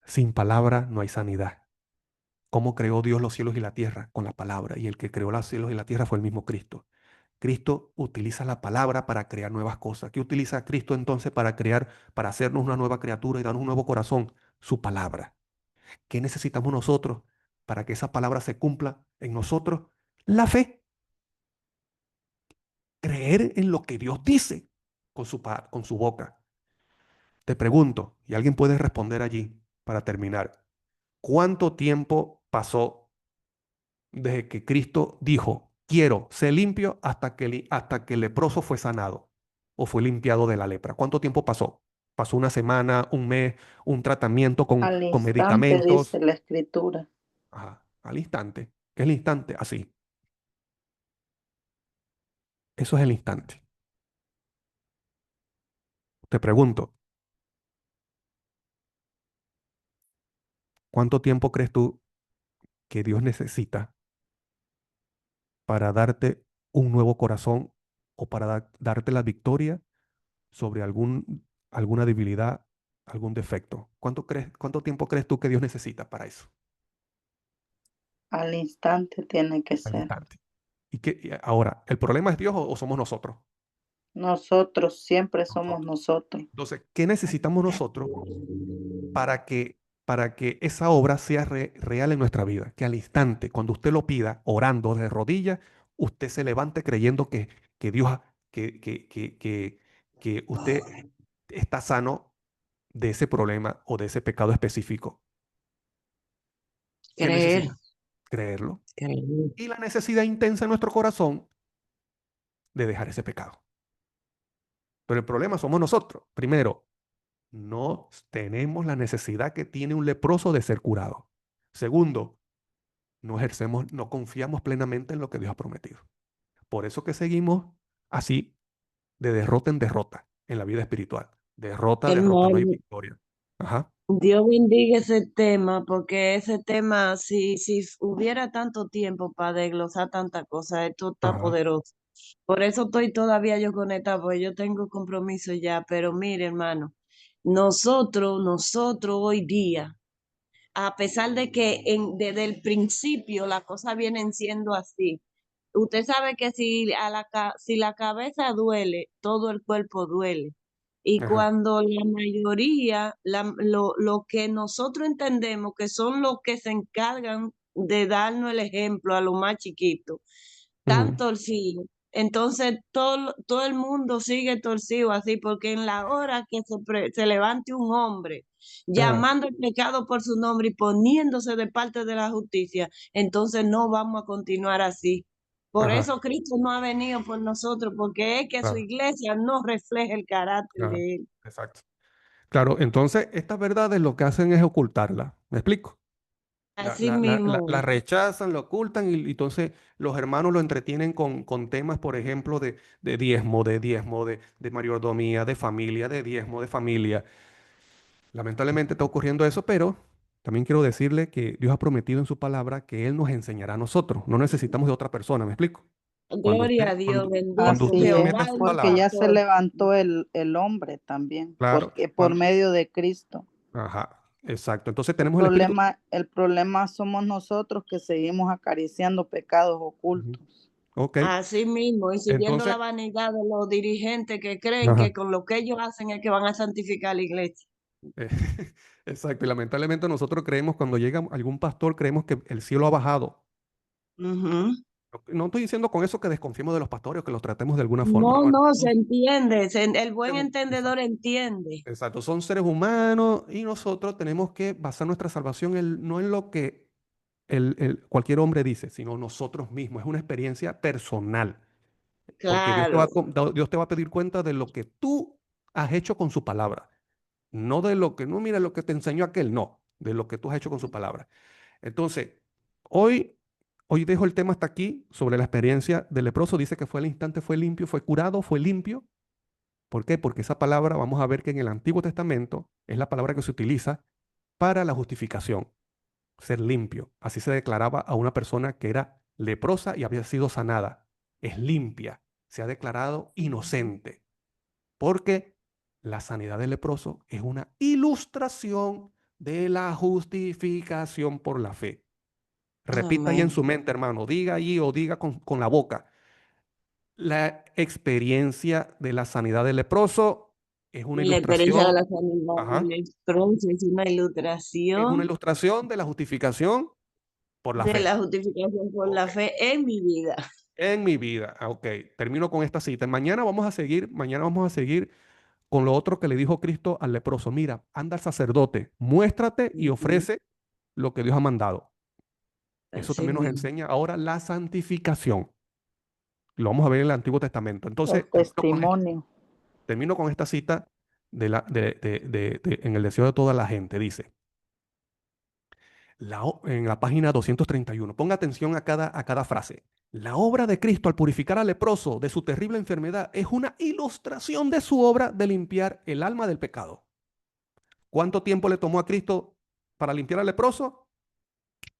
Sin palabra no hay sanidad. ¿Cómo creó Dios los cielos y la tierra? Con la palabra. Y el que creó los cielos y la tierra fue el mismo Cristo. Cristo utiliza la palabra para crear nuevas cosas. ¿Qué utiliza Cristo entonces para hacernos una nueva criatura y darnos un nuevo corazón? Su palabra. ¿Qué necesitamos nosotros para que esa palabra se cumpla en nosotros? La fe. Creer en lo que Dios dice con su boca. Te pregunto, y alguien puede responder allí para terminar: ¿cuánto tiempo pasó desde que Cristo dijo, quiero ser limpio, hasta que el leproso fue sanado o fue limpiado de la lepra? ¿Cuánto tiempo pasó? ¿Pasó una semana, un mes, un tratamiento con, Al con instante, dice medicamentos? la escritura. Ajá, al instante. ¿Qué es el instante? Así. Eso es el instante. Te pregunto, ¿cuánto tiempo crees tú que Dios necesita para darte un nuevo corazón o para darte la victoria sobre alguna debilidad algún defecto, cuánto tiempo crees tú que Dios necesita para eso? Al instante tiene que Al ser. instante. Ahora, ¿el problema es Dios o somos nosotros? Nosotros, siempre somos Nosotros. nosotros. Entonces, ¿qué necesitamos nosotros para que esa obra sea real en nuestra vida? Que al instante, cuando usted lo pida, orando de rodillas, usted se levante creyendo que Dios, que usted está sano de ese problema o de ese pecado específico. ¿Qué Creer, necesita? Creerlo. creer. Y la necesidad intensa en nuestro corazón de dejar ese pecado. Pero el problema somos nosotros. Primero, no tenemos la necesidad que tiene un leproso de ser curado. Segundo, no confiamos plenamente en lo que Dios ha prometido. Por eso que seguimos así, de derrota en derrota en la vida espiritual. Derrota, derrota, no hay Hermano, victoria. Ajá, Dios bendiga ese tema, porque ese tema, si hubiera tanto tiempo para desglosar tanta cosa, esto está ajá, poderoso. Por eso estoy todavía yo conectada, porque yo tengo compromiso ya, pero mire, hermano, nosotros hoy día, a pesar de que desde el principio las cosas vienen siendo así, usted sabe que si la cabeza duele, todo el cuerpo duele. Y ajá, cuando la mayoría, lo que nosotros entendemos que son los que se encargan de darnos el ejemplo a los más chiquitos, tan ujú, torcidos. Entonces todo el mundo sigue torcido así, porque en la hora que se levante un hombre ajá, llamando el pecado por su nombre y poniéndose de parte de la justicia, entonces no vamos a continuar así. Por ajá, eso Cristo no ha venido por nosotros, porque es que su claro, iglesia no refleja el carácter claro, de Él. exacto. Claro, entonces estas verdades lo que hacen es ocultarla. ¿Me explico? Así mismo, La rechazan, la ocultan y entonces los hermanos lo entretienen con temas, por ejemplo, de diezmo, de mayordomía, de familia, de diezmo, de familia. Lamentablemente está ocurriendo eso, pero también quiero decirle que Dios ha prometido en su palabra que Él nos enseñará a nosotros. No necesitamos de otra persona, ¿me explico? Cuando gloria usted, a Dios, cuando, cuando bendito usted Así se es, meta en Jehová, su mi porque palabra, ya se pastor. levantó el hombre también, claro, porque por cuando, medio de Cristo. ajá, exacto. Entonces tenemos el Espíritu. El problema somos nosotros que seguimos acariciando pecados Ujú. ocultos. Ok, Así mismo, y siguiendo la entonces, vanidad de los dirigentes que creen ajá. que con lo que ellos hacen es que van a santificar la iglesia. Eh, Exacto, y lamentablemente nosotros creemos, cuando llega algún pastor, creemos que el cielo ha bajado. Ujú. No estoy diciendo con eso que desconfiemos de los pastores o que los tratemos de alguna forma, No, no, no, se hermanos. entiende, el buen Exacto, entendedor entiende. exacto, son seres humanos y nosotros tenemos que basar nuestra salvación no en lo que cualquier hombre dice, sino nosotros mismos. Es una experiencia personal, porque Claro, Dios te va a pedir cuenta de lo que tú has hecho con su palabra, no de lo que, no, mira lo que te enseñó aquel, no, de lo que tú has hecho con su palabra. Entonces, hoy, hoy dejo el tema hasta aquí sobre la experiencia del leproso. Dice que fue al instante, fue limpio, fue curado, fue limpio. ¿Por qué? Porque esa palabra, vamos a ver que en el Antiguo Testamento es la palabra que se utiliza para la justificación, ser limpio. Así se declaraba a una persona que era leprosa y había sido sanada. Es limpia, se ha declarado inocente, porque la sanidad del leproso es una ilustración de la justificación por la fe. Repita ahí en amén. su mente, hermano, diga ahí o diga con la boca. La experiencia de la sanidad del leproso es una La experiencia de ilustración, la sanidad ajá, del leproso es una es una ilustración ilustración de la justificación por la de la fe. justificación por la Ok. fe en mi vida. En mi vida. Ok, termino con esta cita. Mañana vamos a seguir con lo otro que le dijo Cristo al leproso. Mira, anda al sacerdote, muéstrate y Ujú. ofrece lo que Dios ha mandado. Eso Así también nos mismo. enseña ahora la santificación. Lo vamos a ver en el Antiguo Testamento. Entonces, El testimonio. termino con esta cita en el deseo de toda la gente. Dice, en la página 231, ponga atención a cada frase. La obra de Cristo al purificar al leproso de su terrible enfermedad es una ilustración de su obra de limpiar el alma del pecado. ¿Cuánto tiempo le tomó a Cristo para limpiar al leproso?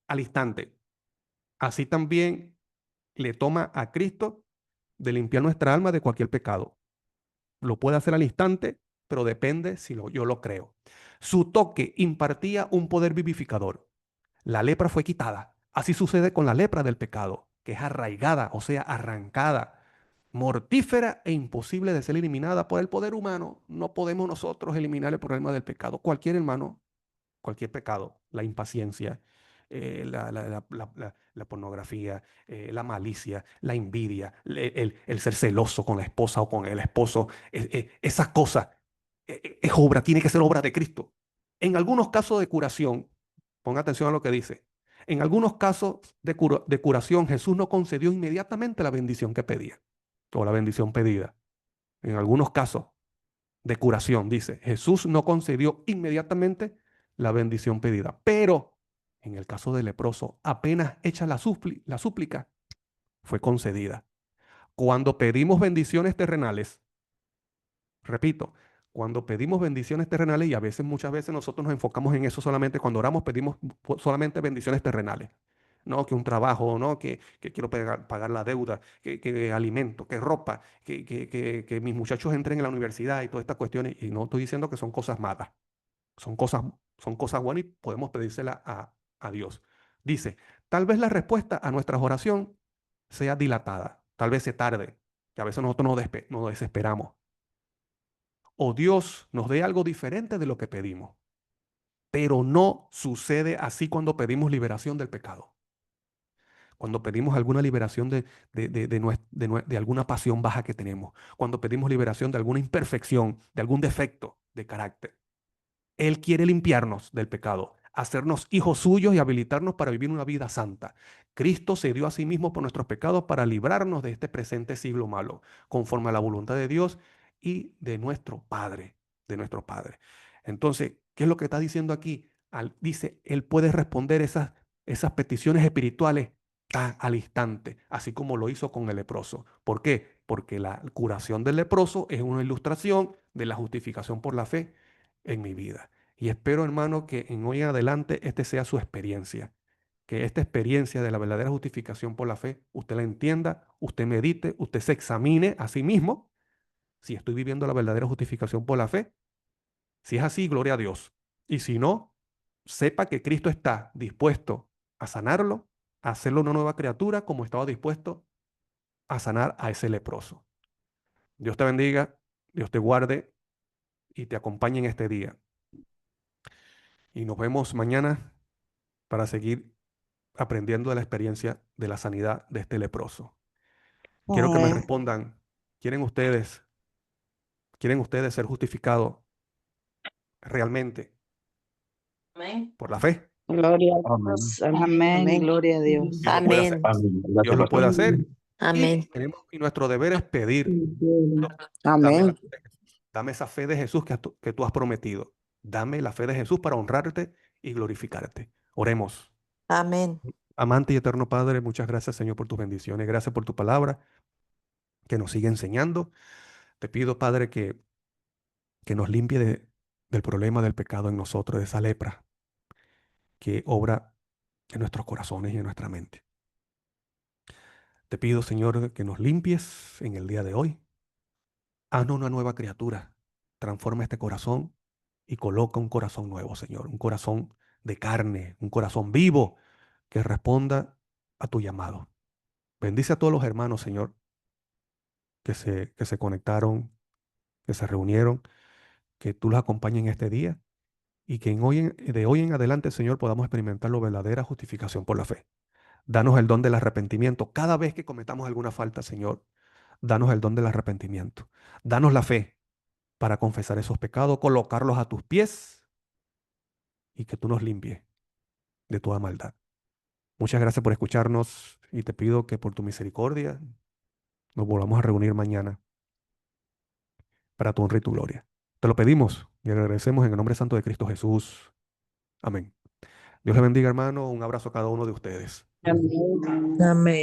Al instante. Así también le toma a Cristo de limpiar nuestra alma de cualquier pecado. Lo puede hacer al instante pero depende si yo lo creo. Su toque impartía un poder vivificador. La lepra fue quitada. Así sucede con la lepra del pecado, que es arraigada, o sea, arrancada, mortífera e imposible de ser eliminada por el poder humano. No podemos nosotros eliminar el problema del pecado. Cualquier hermano, cualquier pecado, la impaciencia, la pornografía, la malicia, la envidia, el ser celoso con la esposa o con el esposo, esas cosas es obra, tiene que ser obra de Cristo. En algunos casos de curación, ponga atención a lo que dice, en algunos casos de curación Jesús no concedió inmediatamente la bendición que pedía o la bendición pedida. En algunos casos de curación, dice, Jesús no concedió inmediatamente la bendición pedida, pero en el caso del leproso, apenas hecha la súplica, fue concedida. Cuando pedimos bendiciones terrenales, repito, cuando pedimos bendiciones terrenales, y a veces, muchas veces nosotros nos enfocamos en eso solamente, cuando oramos pedimos solamente bendiciones terrenales. No, que un trabajo, no, que quiero pagar la deuda, que alimento, que ropa, que mis muchachos entren en la universidad y todas estas cuestiones. Y no estoy diciendo que son cosas malas, son cosas buenas y podemos pedírselas a Dios. Dice, tal vez la respuesta a nuestra oración sea dilatada, tal vez se tarde, que a veces nosotros nos desesperamos o Dios nos dé algo diferente de lo que pedimos. Pero no sucede así cuando pedimos liberación del pecado. Cuando pedimos alguna liberación de alguna pasión baja que tenemos. Cuando pedimos liberación de alguna imperfección, de algún defecto de carácter. Él quiere limpiarnos del pecado, hacernos hijos suyos y habilitarnos para vivir una vida santa. Cristo se dio a sí mismo por nuestros pecados para librarnos de este presente siglo malo, conforme a la voluntad de Dios y de nuestro Padre, de nuestro Padre. Entonces, ¿qué es lo que está diciendo aquí? Dice, Él puede responder esas peticiones espirituales al instante, así como lo hizo con el leproso. ¿Por qué? Porque la curación del leproso es una ilustración de la justificación por la fe en mi vida. Y espero, hermano, que en hoy en adelante este sea su experiencia. Que esta experiencia de la verdadera justificación por la fe, usted la entienda, usted medite, usted se examine a sí mismo si estoy viviendo la verdadera justificación por la fe. Si es así, gloria a Dios. Y si no, sepa que Cristo está dispuesto a sanarlo, a hacerlo una nueva criatura, como estaba dispuesto a sanar a ese leproso. Dios te bendiga, Dios te guarde y te acompañe en este día. Y nos vemos mañana para seguir aprendiendo de la experiencia de la sanidad de este leproso. Quiero que me Amén. respondan, ¿quieren ustedes ser justificados realmente Amén. por la fe? Gloria a Amén. Dios. Amén, Amén. gloria a Dios. Dios lo puede hacer. Amén. Amén. Dios Gracias, lo puede pastor. hacer. Amén. Y nuestro deber es pedir, dame Amén. la fe de Jesús, dame esa fe de Jesús que tú has prometido. Dame la fe de Jesús para honrarte y glorificarte. Oremos. Amén. Amante y eterno Padre, muchas gracias, Señor, por tus bendiciones. Gracias por tu palabra que nos sigue enseñando. Te pido, Padre, que nos limpie del problema del pecado en nosotros, de esa lepra que obra en nuestros corazones y en nuestra mente. Te pido, Señor, que nos limpies en el día de hoy. Haznos una nueva criatura. Transforma este corazón y coloca un corazón nuevo, Señor. Un corazón de carne, un corazón vivo que responda a tu llamado. Bendice a todos los hermanos, Señor, que se conectaron, que se reunieron, que tú los acompañes en este día y que de hoy en adelante, Señor, podamos experimentar la verdadera justificación por la fe. Danos el don del arrepentimiento. Cada vez que cometamos alguna falta, Señor, danos el don del arrepentimiento. Danos la fe para confesar esos pecados, colocarlos a tus pies y que tú nos limpies de toda maldad. Muchas gracias por escucharnos y te pido que por tu misericordia nos volvamos a reunir mañana para tu honra y tu gloria. Te lo pedimos y agradecemos en el nombre santo de Cristo Jesús. Amén. Dios le bendiga, hermano. Un abrazo a cada uno de ustedes. Amén. Amén.